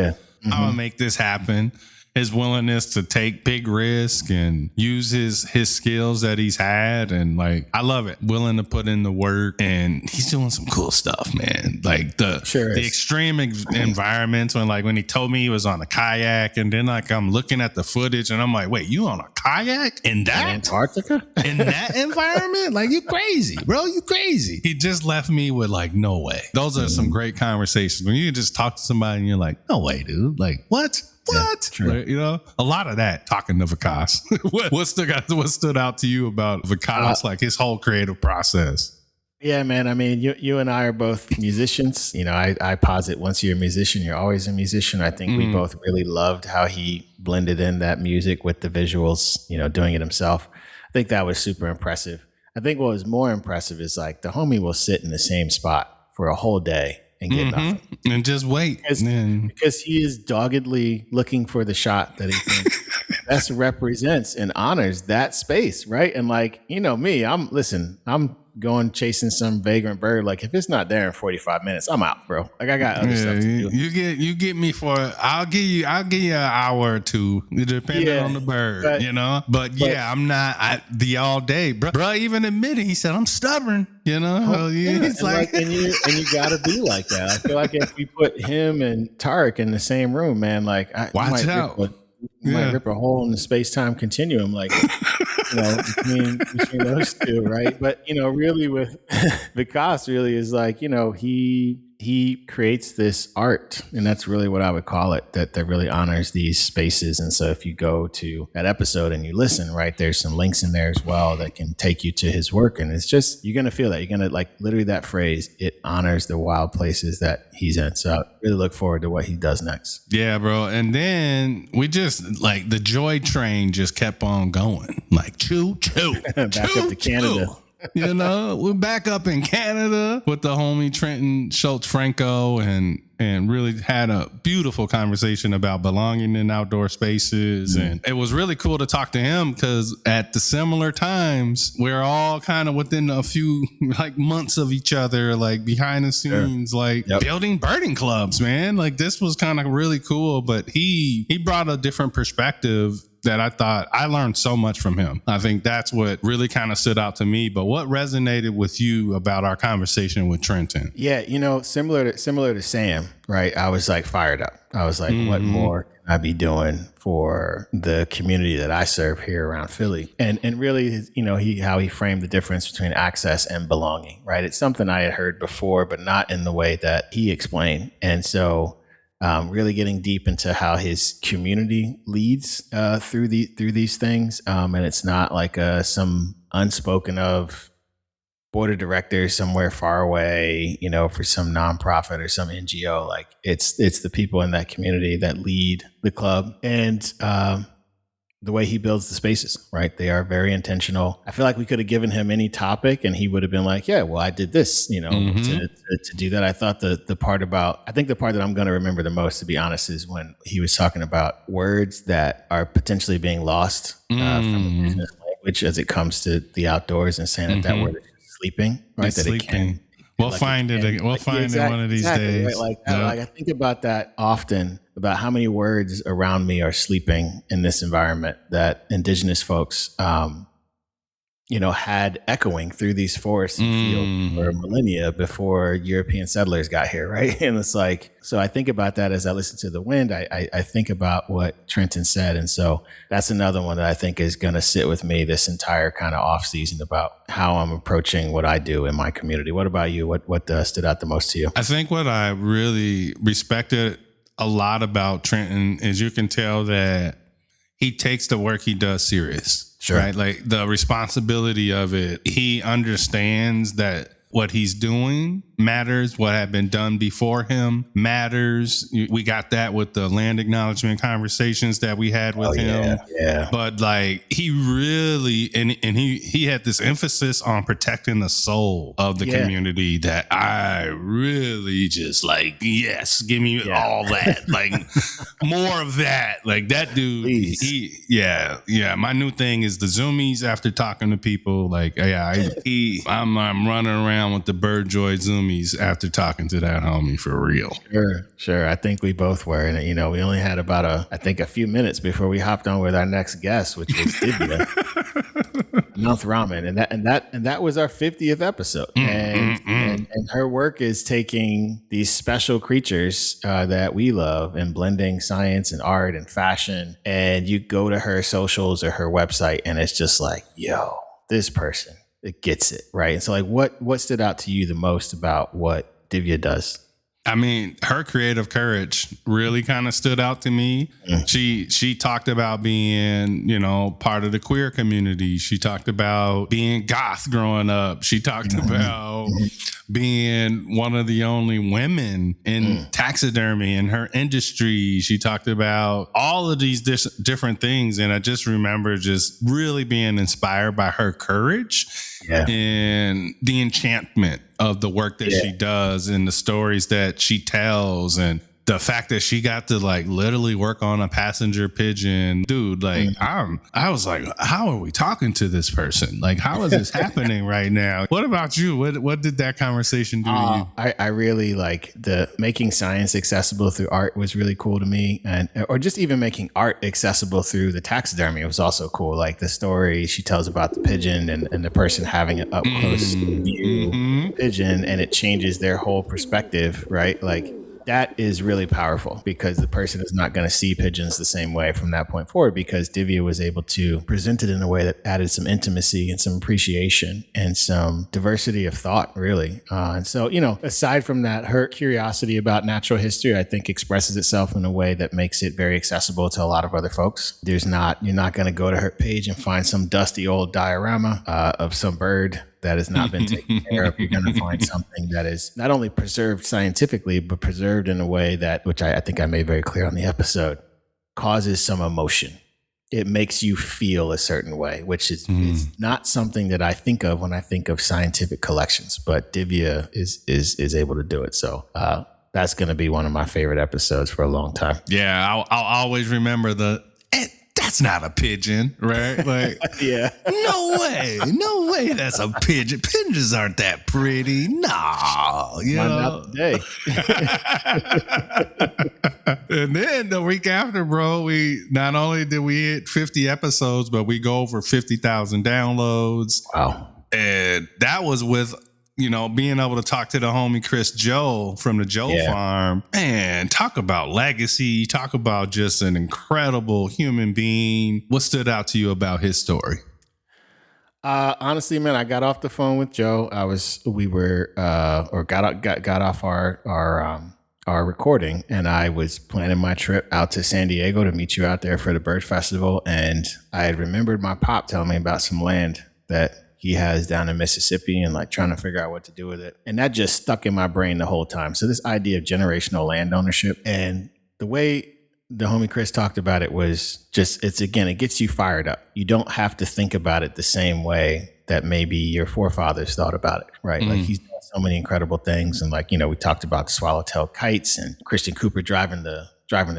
I'm gonna make this happen. His willingness to take big risk and use his skills that he's had. And like, I love it. Willing to put in the work, and he's doing some cool stuff, man. Like the extreme environments when he told me he was on a kayak, and then like I'm looking at the footage and I'm like, wait, you on a kayak in that Antarctica? In that environment? Like, you crazy, bro. You crazy. He just left me with like, no way. Those are some great conversations when you can just talk to somebody and you're like, no way, dude. Like, what? What? Yeah, you know, a lot of that talking to Vikas. what stood out to you about Vikas, like his whole creative process? Yeah, man. I mean, you and I are both musicians. You know, I posit once you're a musician, you're always a musician. I think we both really loved how he blended in that music with the visuals, you know, doing it himself. I think that was super impressive. I think what was more impressive is like the homie will sit in the same spot for a whole day and get nothing. And just wait. Because he is doggedly looking for the shot that he thinks best represents and honors that space, right? And like, you know me, I'm going chasing some vagrant bird. Like, if it's not there in 45 minutes, I'm out, bro. Like, I got other stuff to do. You get me I'll give you an hour or two, depending on the bird, you know. But I'm not the all day, bro. Even admitted, he said, I'm stubborn, you know. He's like and you gotta be like that. I feel like if we put him and Tarik in the same room, man, like watch out. Might rip a hole in the space-time continuum, like, you know, between those two, right? But, you know, really with Vikas really is like, you know, he creates this art, and that's really what I would call it, that really honors these spaces. And so if you go to that episode and you listen, right, there's some links in there as well that can take you to his work. And it's just, you're going to feel that. You're going to, like, literally that phrase, it honors the wild places that he's in. So I really look forward to what he does next. Yeah, bro. And then we just, like, the joy train just kept on going. Like, choo, choo. Back up to Canada. You know, we're back up in Canada with the homie Trentön Schulz-Franco, and really had a beautiful conversation about belonging in outdoor spaces. And it was really cool to talk to him because at the similar times, we're all kind of within a few like months of each other, like behind the scenes, building birding clubs, man. Like, this was kind of really cool, but he brought a different perspective that I thought I learned so much from him. I think that's what really kind of stood out to me. But what resonated with you about our conversation with Trentön? Yeah, you know, similar to Sam, right? I was like fired up. I was like, what more can I be doing for the community that I serve here around Philly? And really, you know, how he framed the difference between access and belonging, right? It's something I had heard before, but not in the way that he explained. And so really getting deep into how his community leads through these things. And it's not like some unspoken of board of directors somewhere far away, you know, for some nonprofit or some NGO. Like, it's the people in that community that lead the club. And the way he builds the spaces, right? They are very intentional. I feel like we could have given him any topic and he would have been like, yeah, well, I did this, you know, to do that. I thought the part that I'm going to remember the most, to be honest, is when he was talking about words that are potentially being lost from the business language as it comes to the outdoors, and saying that word is sleeping, right? It's that sleeping. We'll find it. We'll find it one of these days. Right? Like I think about that often, about how many words around me are sleeping in this environment that indigenous folks, had echoing through these forests and fields for millennia before European settlers got here, right? And it's like, so I think about that as I listen to the wind. I think about what Trentön said. And so that's another one that I think is going to sit with me this entire kind of off season about how I'm approaching what I do in my community. What about you? What stood out the most to you? I think what I really respected a lot about Trentön is you can tell that he takes the work he does serious. Sure. Right? Like the responsibility of it. He understands that what he's doing matters. What had been done before him matters. We got that with the land acknowledgement conversations that we had with him. Yeah. But like he really, and he had this emphasis on protecting the soul of the community that I really just like, yes, give me all that. Like more of that. Like that dude, my new thing is the Zoomies after talking to people. Like, I'm running around with the Bird Joy Zoomies after talking to that homie for real. Sure. I think we both were. And, we only had about a few minutes before we hopped on with our next guest, which was Divya. Mouth Ramen. And that was our 50th episode. And her work is taking these special creatures that we love and blending science and art and fashion. And you go to her socials or her website and it's just like, yo, this person, it gets it, right? And so like what stood out to you the most about what Divya does? I mean, her creative courage really kind of stood out to me. She talked about being, part of the queer community. She talked about being goth growing up. She talked about being one of the only women in taxidermy in her industry. She talked about all of these different things. And I just remember just really being inspired by her courage and the enchantment of the work that she does and the stories that she tells and the fact that she got to like literally work on a passenger pigeon, dude, like I was like, how are we talking to this person? Like, how is this happening right now? What about you? What did that conversation do to you? I really like the making science accessible through art was really cool to me. Or just even making art accessible through the taxidermy was also cool. Like the story she tells about the pigeon and the person having an up close view pigeon and it changes their whole perspective, right? Like, that is really powerful because the person is not going to see pigeons the same way from that point forward because Divya was able to present it in a way that added some intimacy and some appreciation and some diversity of thought, really. And so, aside from that, her curiosity about natural history, I think expresses itself in a way that makes it very accessible to a lot of other folks. You're not going to go to her page and find some dusty old diorama of some bird that has not been taken care of. You're going to find something that is not only preserved scientifically, but preserved in a way that, which I think I made very clear on the episode, causes some emotion. It makes you feel a certain way, which is not something that I think of when I think of scientific collections, but Divya is able to do it. So that's going to be one of my favorite episodes for a long time. Yeah, I'll always remember that's not a pigeon, right? Like, no way that's a pigeon. Pigeons aren't that pretty. No, not today. And then the week after, bro, we not only did we hit 50 episodes, but we go over 50,000 downloads. Wow. And that was with being able to talk to the homie Chris Joe from the Joe Farm. Man, talk about legacy. Talk about just an incredible human being. What stood out to you about his story? Honestly, man, I got off the phone with Joe. Got off our recording, and I was planning my trip out to San Diego to meet you out there for the Bird Festival. And I had remembered my pop telling me about some land that he has down in Mississippi and like trying to figure out what to do with it. And that just stuck in my brain the whole time. So this idea of generational land ownership and the way the homie Chris talked about it was just, it gets you fired up. You don't have to think about it the same way that maybe your forefathers thought about it, right? Like he's done so many incredible things. And like, we talked about the swallowtail kites and Christian Cooper driving the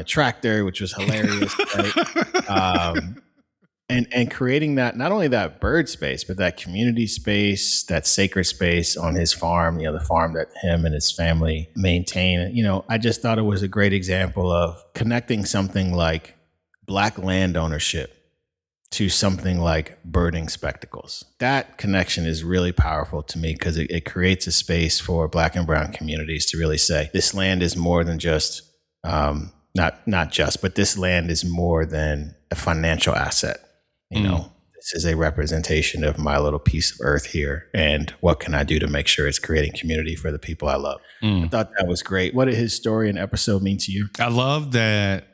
tractor, which was hilarious, right? And creating that, not only that bird space, but that community space, that sacred space on his farm, the farm that him and his family maintain. I just thought it was a great example of connecting something like Black land ownership to something like birding spectacles. That connection is really powerful to me because it creates a space for Black and brown communities to really say, this land is more than just, not just, but this land is more than a financial asset. This is a representation of my little piece of earth here. And what can I do to make sure it's creating community for the people I love? I thought that was great. What did his story and episode mean to you? I love that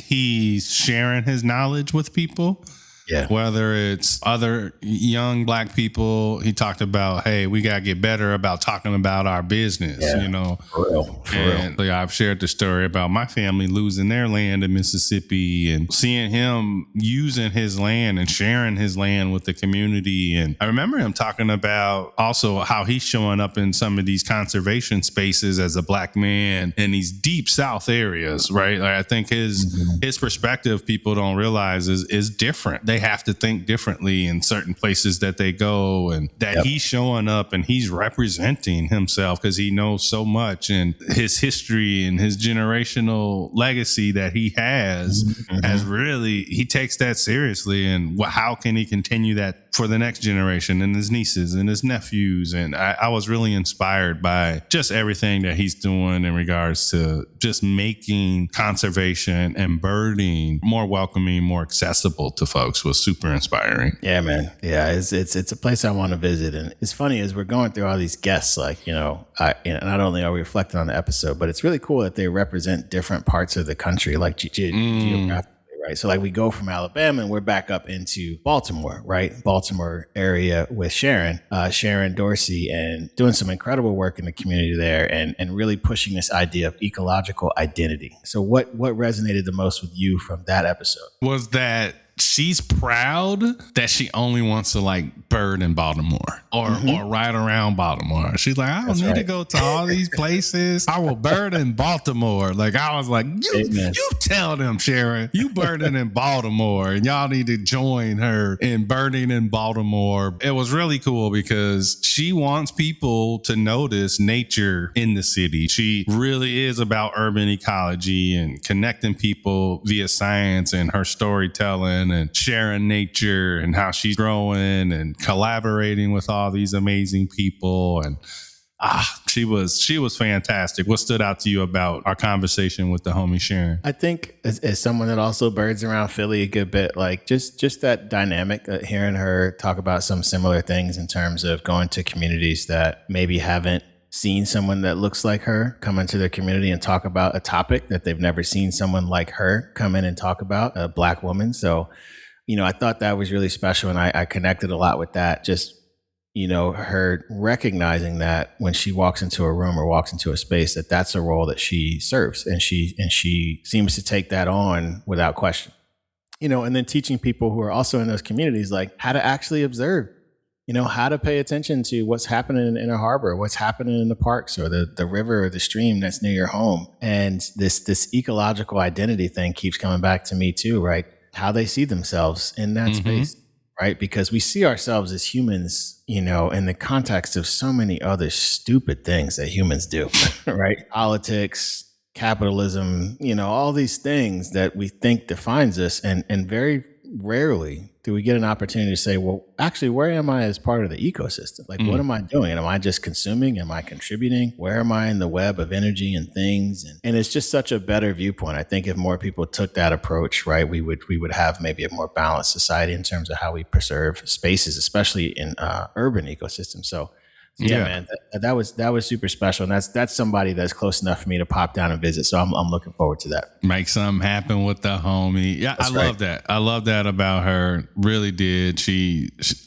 he's sharing his knowledge with people. Yeah. Whether it's other young Black people, he talked about, hey, we got to get better about talking about our business, For real. Like, I've shared the story about my family losing their land in Mississippi and seeing him using his land and sharing his land with the community. And I remember him talking about also how he's showing up in some of these conservation spaces as a Black man in these deep South areas, right? Like, I think his perspective, people don't realize, is different. They have to think differently in certain places that they go, and that he's showing up and he's representing himself because he knows so much, and his history and his generational legacy that he has really, he takes that seriously. And how can he continue that for the next generation and his nieces and his nephews? And I was really inspired by just everything that he's doing in regards to just making conservation and birding more welcoming, more accessible to folks. Was super inspiring. Yeah, man. Yeah, it's a place I want to visit. And it's funny as we're going through all these guests, like, not only are we reflecting on the episode, but it's really cool that they represent different parts of the country, like geographically, right? So like we go from Alabama and we're back up into Baltimore, right? Baltimore area with Sharon Dorsey, and doing some incredible work in the community there, and really pushing this idea of ecological identity. So what resonated the most with you from that episode? Was that she's proud that she only wants to like bird in Baltimore or ride around Baltimore. She's like, I don't need to go to all these places. I will bird in Baltimore. Like, I was like, you tell them, Sharon, you birding in Baltimore, and y'all need to join her in birding in Baltimore. It was really cool because she wants people to notice nature in the city. She really is about urban ecology and connecting people via science and her storytelling and sharing nature and how she's growing and collaborating with all these amazing people. And she was fantastic. What stood out to you about our conversation with the homie Sharon? I think as someone that also birds around Philly a good bit, like just that dynamic, hearing her talk about some similar things in terms of going to communities that maybe haven't seen someone that looks like her come into their community and talk about a topic that they've never seen someone like her come in and talk about, a Black woman. So, I thought that was really special, and I connected a lot with that. Just, her recognizing that when she walks into a room or walks into a space, that's a role that she serves, and she seems to take that on without question. And then teaching people who are also in those communities, like how to actually observe, how to pay attention to what's happening in a harbor, what's happening in the parks or the river or the stream that's near your home. And this ecological identity thing keeps coming back to me too, right? How they see themselves in that space, right? Because we see ourselves as humans, in the context of so many other stupid things that humans do, right? Politics, capitalism, all these things that we think defines us. And very rarely do we get an opportunity to say, well, actually, where am I as part of the ecosystem? Like, what am I doing? Am I just consuming? Am I contributing? Where am I in the web of energy and things? And it's just such a better viewpoint. I think if more people took that approach, right, we would have maybe a more balanced society in terms of how we preserve spaces, especially in urban ecosystems. So yeah, man, that was super special. And that's somebody that's close enough for me to pop down and visit. So I'm looking forward to that. Make something happen with the homie. Yeah, that's love that. I love that about her. Really did.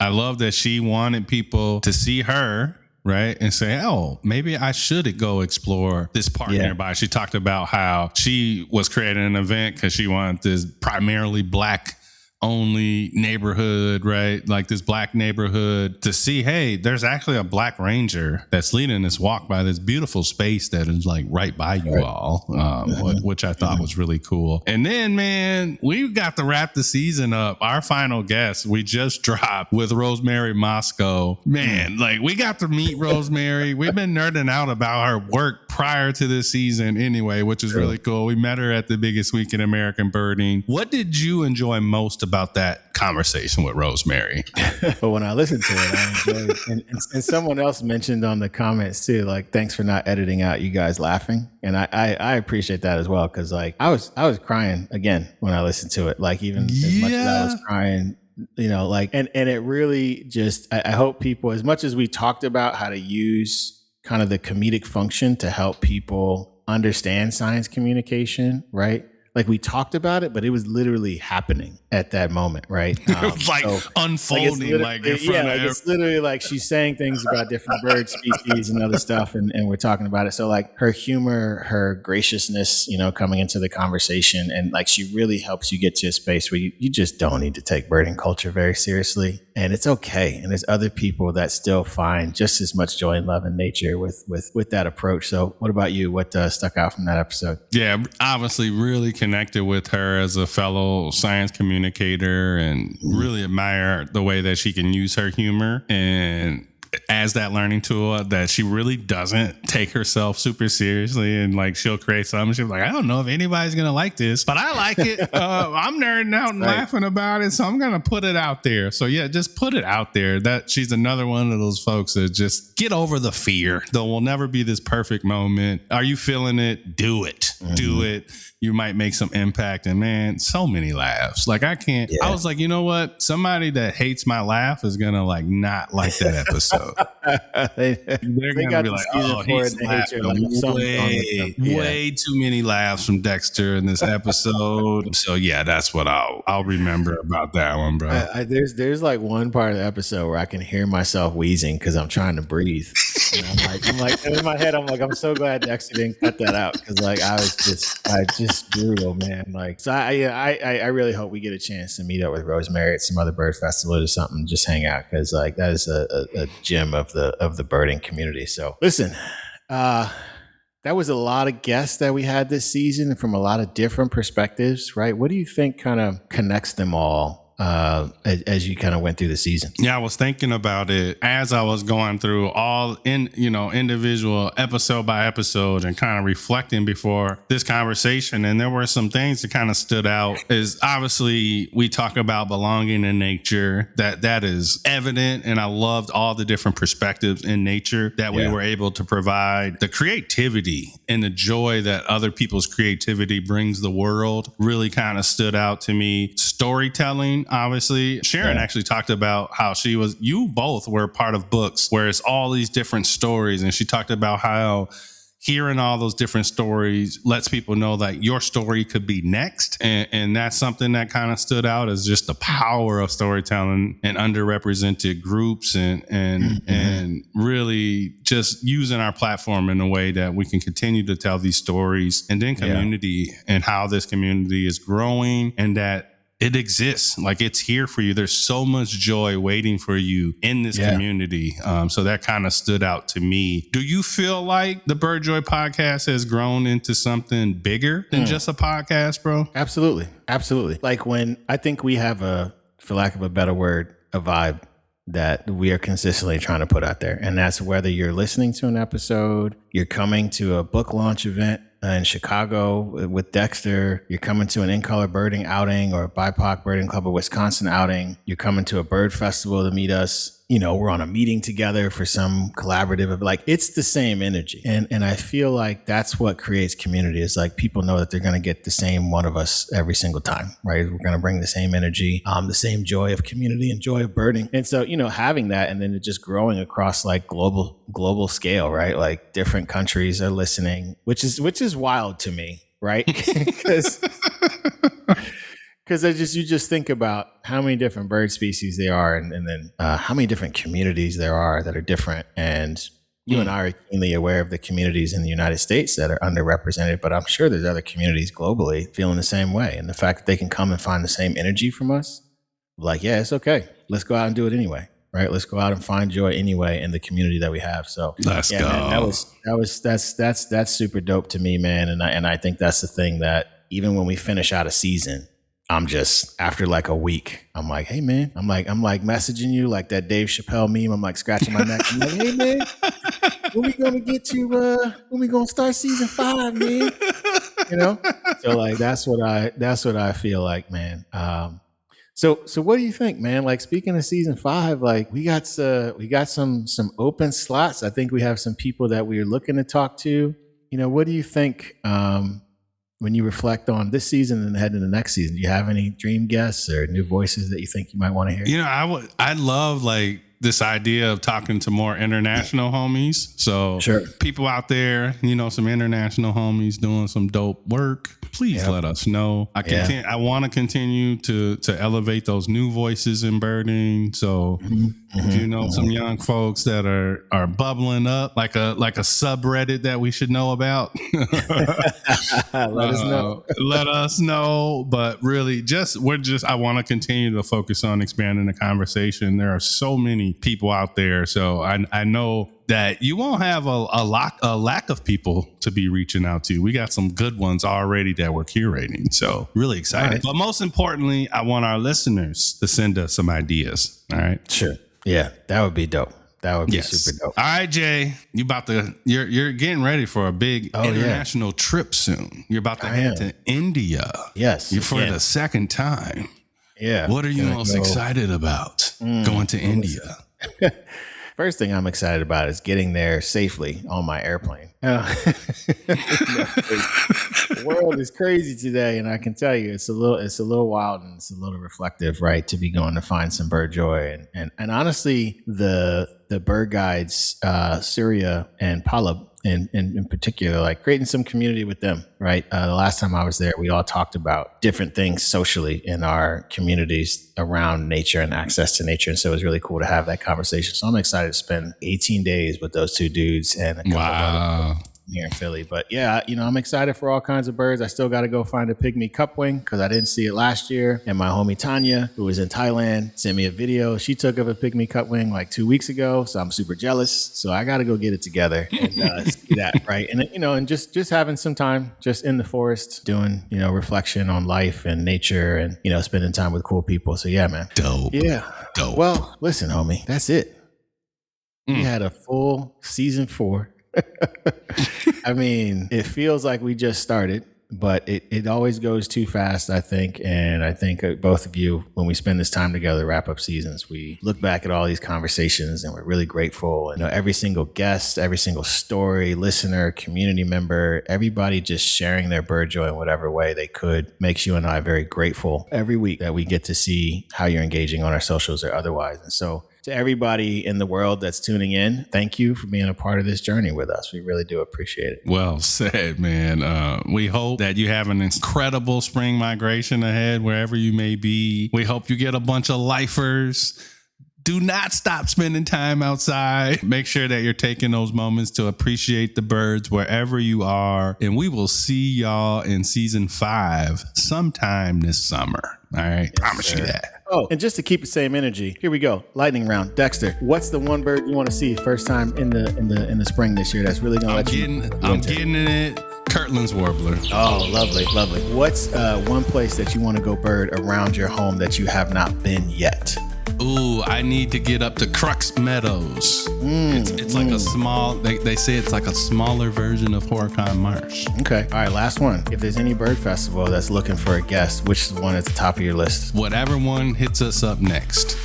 I love that she wanted people to see her, right, and say, oh, maybe I should go explore this park nearby. She talked about how she was creating an event because she wanted this primarily Black only neighborhood, right? Like this black neighborhood, to see, hey, there's actually a black ranger that's leading this walk by this beautiful space that is like right by you all, which I thought was really cool. And then, man, we got to wrap the season up. Our final guest we just dropped with Rosemary Mosco. Man, like we got to meet Rosemary. We've been nerding out about her work prior to this season anyway, which is really cool. We met her at the biggest week in American birding. What did you enjoy most about that conversation with Rosemary? But when I listened to it, I enjoyed it. And someone else mentioned on the comments too, like, thanks for not editing out you guys laughing. And I appreciate that as well. Cause like I was crying again when I listened to it. Like even as much as I was crying, you know, like, and it really just, I hope people, as much as we talked about how to use kind of the comedic function to help people understand science communication, right? Like we talked about it, but it was literally happening at that moment, right? Unfolding like in front of it's literally like she's saying things about different bird species and other stuff, and we're talking about it. So like her humor, her graciousness, you know, coming into the conversation, and like she really helps you get to a space where you just don't need to take birding culture very seriously, and it's okay. And there's other people that still find just as much joy and love in nature with that approach. So what about you? What stuck out from that episode? Yeah, obviously really connected with her as a fellow science communicator, and really admire the way that she can use her humor and as that learning tool, that she really doesn't take herself super seriously, and like she'll create something. She's like, I don't know if anybody's gonna like this, but I like it. I'm nerding out and laughing about it, so I'm gonna put it out there. So yeah, just put it out there. That she's another one of those folks that just get over the fear. There will never be this perfect moment. Are you feeling it? Do it. Do it. You might make some impact. And man, so many laughs. Like I can't, I was like, you know what? Somebody that hates my laugh is going to like not like that episode. They're going to be like, oh, he's laughing way too many laughs from Dexter in this episode. So yeah, that's what I'll remember about that one, bro. There's like one part of the episode where I can hear myself wheezing because I'm trying to breathe. And I'm like in my head, I'm like, I'm so glad Dexter didn't cut that out, because like I just brutal, man. Like, so I really hope we get a chance to meet up with Rosemary at some other bird festival or something, just hang out, because like that is a gem of the birding community. So listen, that was a lot of guests that we had this season from a lot of different perspectives, right? What do you think kind of connects them all as you kind of went through the season? Yeah, I was thinking about it as I was going through all individual episode by episode and kind of reflecting before this conversation. And there were some things that kind of stood out. Is obviously we talk about belonging in nature. That is evident. And I loved all the different perspectives in nature that we were able to provide. The creativity and the joy that other people's creativity brings the world really kind of stood out to me. Storytelling, obviously. Sharon actually talked about how you both were part of books where it's all these different stories. And she talked about how hearing all those different stories lets people know that your story could be next. And that's something that kind of stood out as just the power of storytelling and underrepresented groups and really just using our platform in a way that we can continue to tell these stories. And then community and how this community is growing, and that it exists. Like it's here for you. There's so much joy waiting for you in this community. So that kind of stood out to me. Do you feel like the Bird Joy podcast has grown into something bigger than just a podcast, bro? Absolutely. Absolutely. Like when I think we have for lack of a better word, a vibe that we are consistently trying to put out there. And that's whether you're listening to an episode, you're coming to a book launch event in Chicago with Dexter, you're coming to an in-color birding outing or a BIPOC Birding Club of Wisconsin outing, you're coming to a bird festival to meet us, we're on a meeting together for some collaborative, like it's the same energy. And I feel like that's what creates community, is like people know that they're going to get the same one of us every single time, right? We're going to bring the same energy, the same joy of community and joy of birding. And so, having that, and then it just growing across like global scale, right? Like different countries are listening, which is wild to me, right? Because you just think about how many different bird species there are, and then how many different communities there are that are different. And you and I are keenly aware of the communities in the United States that are underrepresented, but I'm sure there's other communities globally feeling the same way. And the fact that they can come and find the same energy from us like, yeah, it's okay. Let's go out and do it anyway. Right. Let's go out and find joy anyway in the community that we have. So let's go. Man, that's super dope to me, man. And I think that's the thing that even when we finish out a season, I'm just after like a week, I'm like, hey man, I'm like messaging you like that Dave Chappelle meme. I'm like scratching my neck. I'm like, hey man, when we gonna get to when we gonna start season 5, man? You know? So like that's what I feel like, man. So what do you think, man? Like speaking of season 5, like we got some open slots. I think we have some people that we're looking to talk to. You know, what do you think when you reflect on this season and head into the next season? Do you have any dream guests or new voices that you think you might want to hear? You know, I love like this idea of talking to more international homies. So people out there, you know, some international homies doing some dope work, please let us know. I want to continue to elevate those new voices in birding. So if you know some young folks that are bubbling up like a subreddit that we should know about, let us know. Let us know. But really, I want to continue to focus on expanding the conversation. There are so many people out there, so I know that you won't have a lack of people to be reaching out to. We got some good ones already that we're curating, so really excited. Right. But most importantly, I want our listeners to send us some ideas. All right, sure, yeah, that would be dope. That would be super dope. All right, Jay, you're getting ready for a big international trip soon. You're about to head to India. Yes, for the second time. Yeah. What are you most excited about going to India? First thing I'm excited about is getting there safely on my airplane. The world is crazy today, and I can tell you it's a little wild and it's a little reflective, right? To be going to find some bird joy and honestly, the bird guides, Surya and Palab in particular, like creating some community with them, right? The last time I was there, we all talked about different things socially in our communities around nature and access to nature. And so it was really cool to have that conversation. So I'm excited to spend 18 days with those two dudes and a couple of other here in Philly. But yeah, you know, I'm excited for all kinds of birds. I still got to go find a pygmy cupwing because I didn't see it last year. And my homie Tanya, who was in Thailand, sent me a video she took of a pygmy cupwing like 2 weeks ago. So I'm super jealous. So I got to go get it together and see that, right? And you know, and just having some time just in the forest doing, you know, reflection on life and nature and, you know, spending time with cool people. So yeah, man. Dope. Yeah. Dope. Well, listen, homie, that's it. We had a full season 4. I mean, it feels like we just started, but it always goes too fast, I think. And I think both of you, when we spend this time together, wrap up seasons, we look back at all these conversations and we're really grateful. And, you know, every single guest, every single story, listener, community member, everybody just sharing their bird joy in whatever way they could makes you and I very grateful every week that we get to see how you're engaging on our socials or otherwise. And so to everybody in the world that's tuning in, thank you for being a part of this journey with us. We really do appreciate it. Well said, man. We hope that you have an incredible spring migration ahead, wherever you may be. We hope you get a bunch of lifers. Do not stop spending time outside. Make sure that you're taking those moments to appreciate the birds wherever you are. And we will see y'all in season 5 sometime this summer. All right. Yes, promise you that. Oh, and just to keep the same energy, here we go. Lightning round. Dexter, what's the one bird you want to see first time in the spring this year that's really going to let you? I'm getting in it. Kirtland's warbler. Oh, lovely, lovely. What's one place that you want to go bird around your home that you have not been yet? Ooh, I need to get up to Crux Meadows. It's like a small, they say it's like a smaller version of Horicon Marsh. Okay. All right, last one. If there's any bird festival that's looking for a guest, which is the one at the top of your list? Whatever one hits us up next.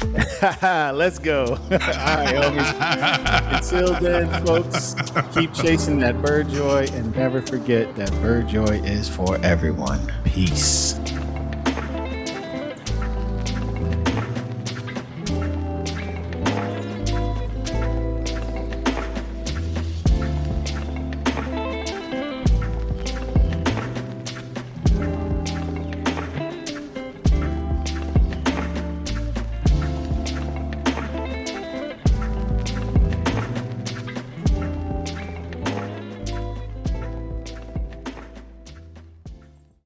Let's go. All right, homies. Until then, folks, keep chasing that bird joy and never forget that bird joy is for everyone. Peace.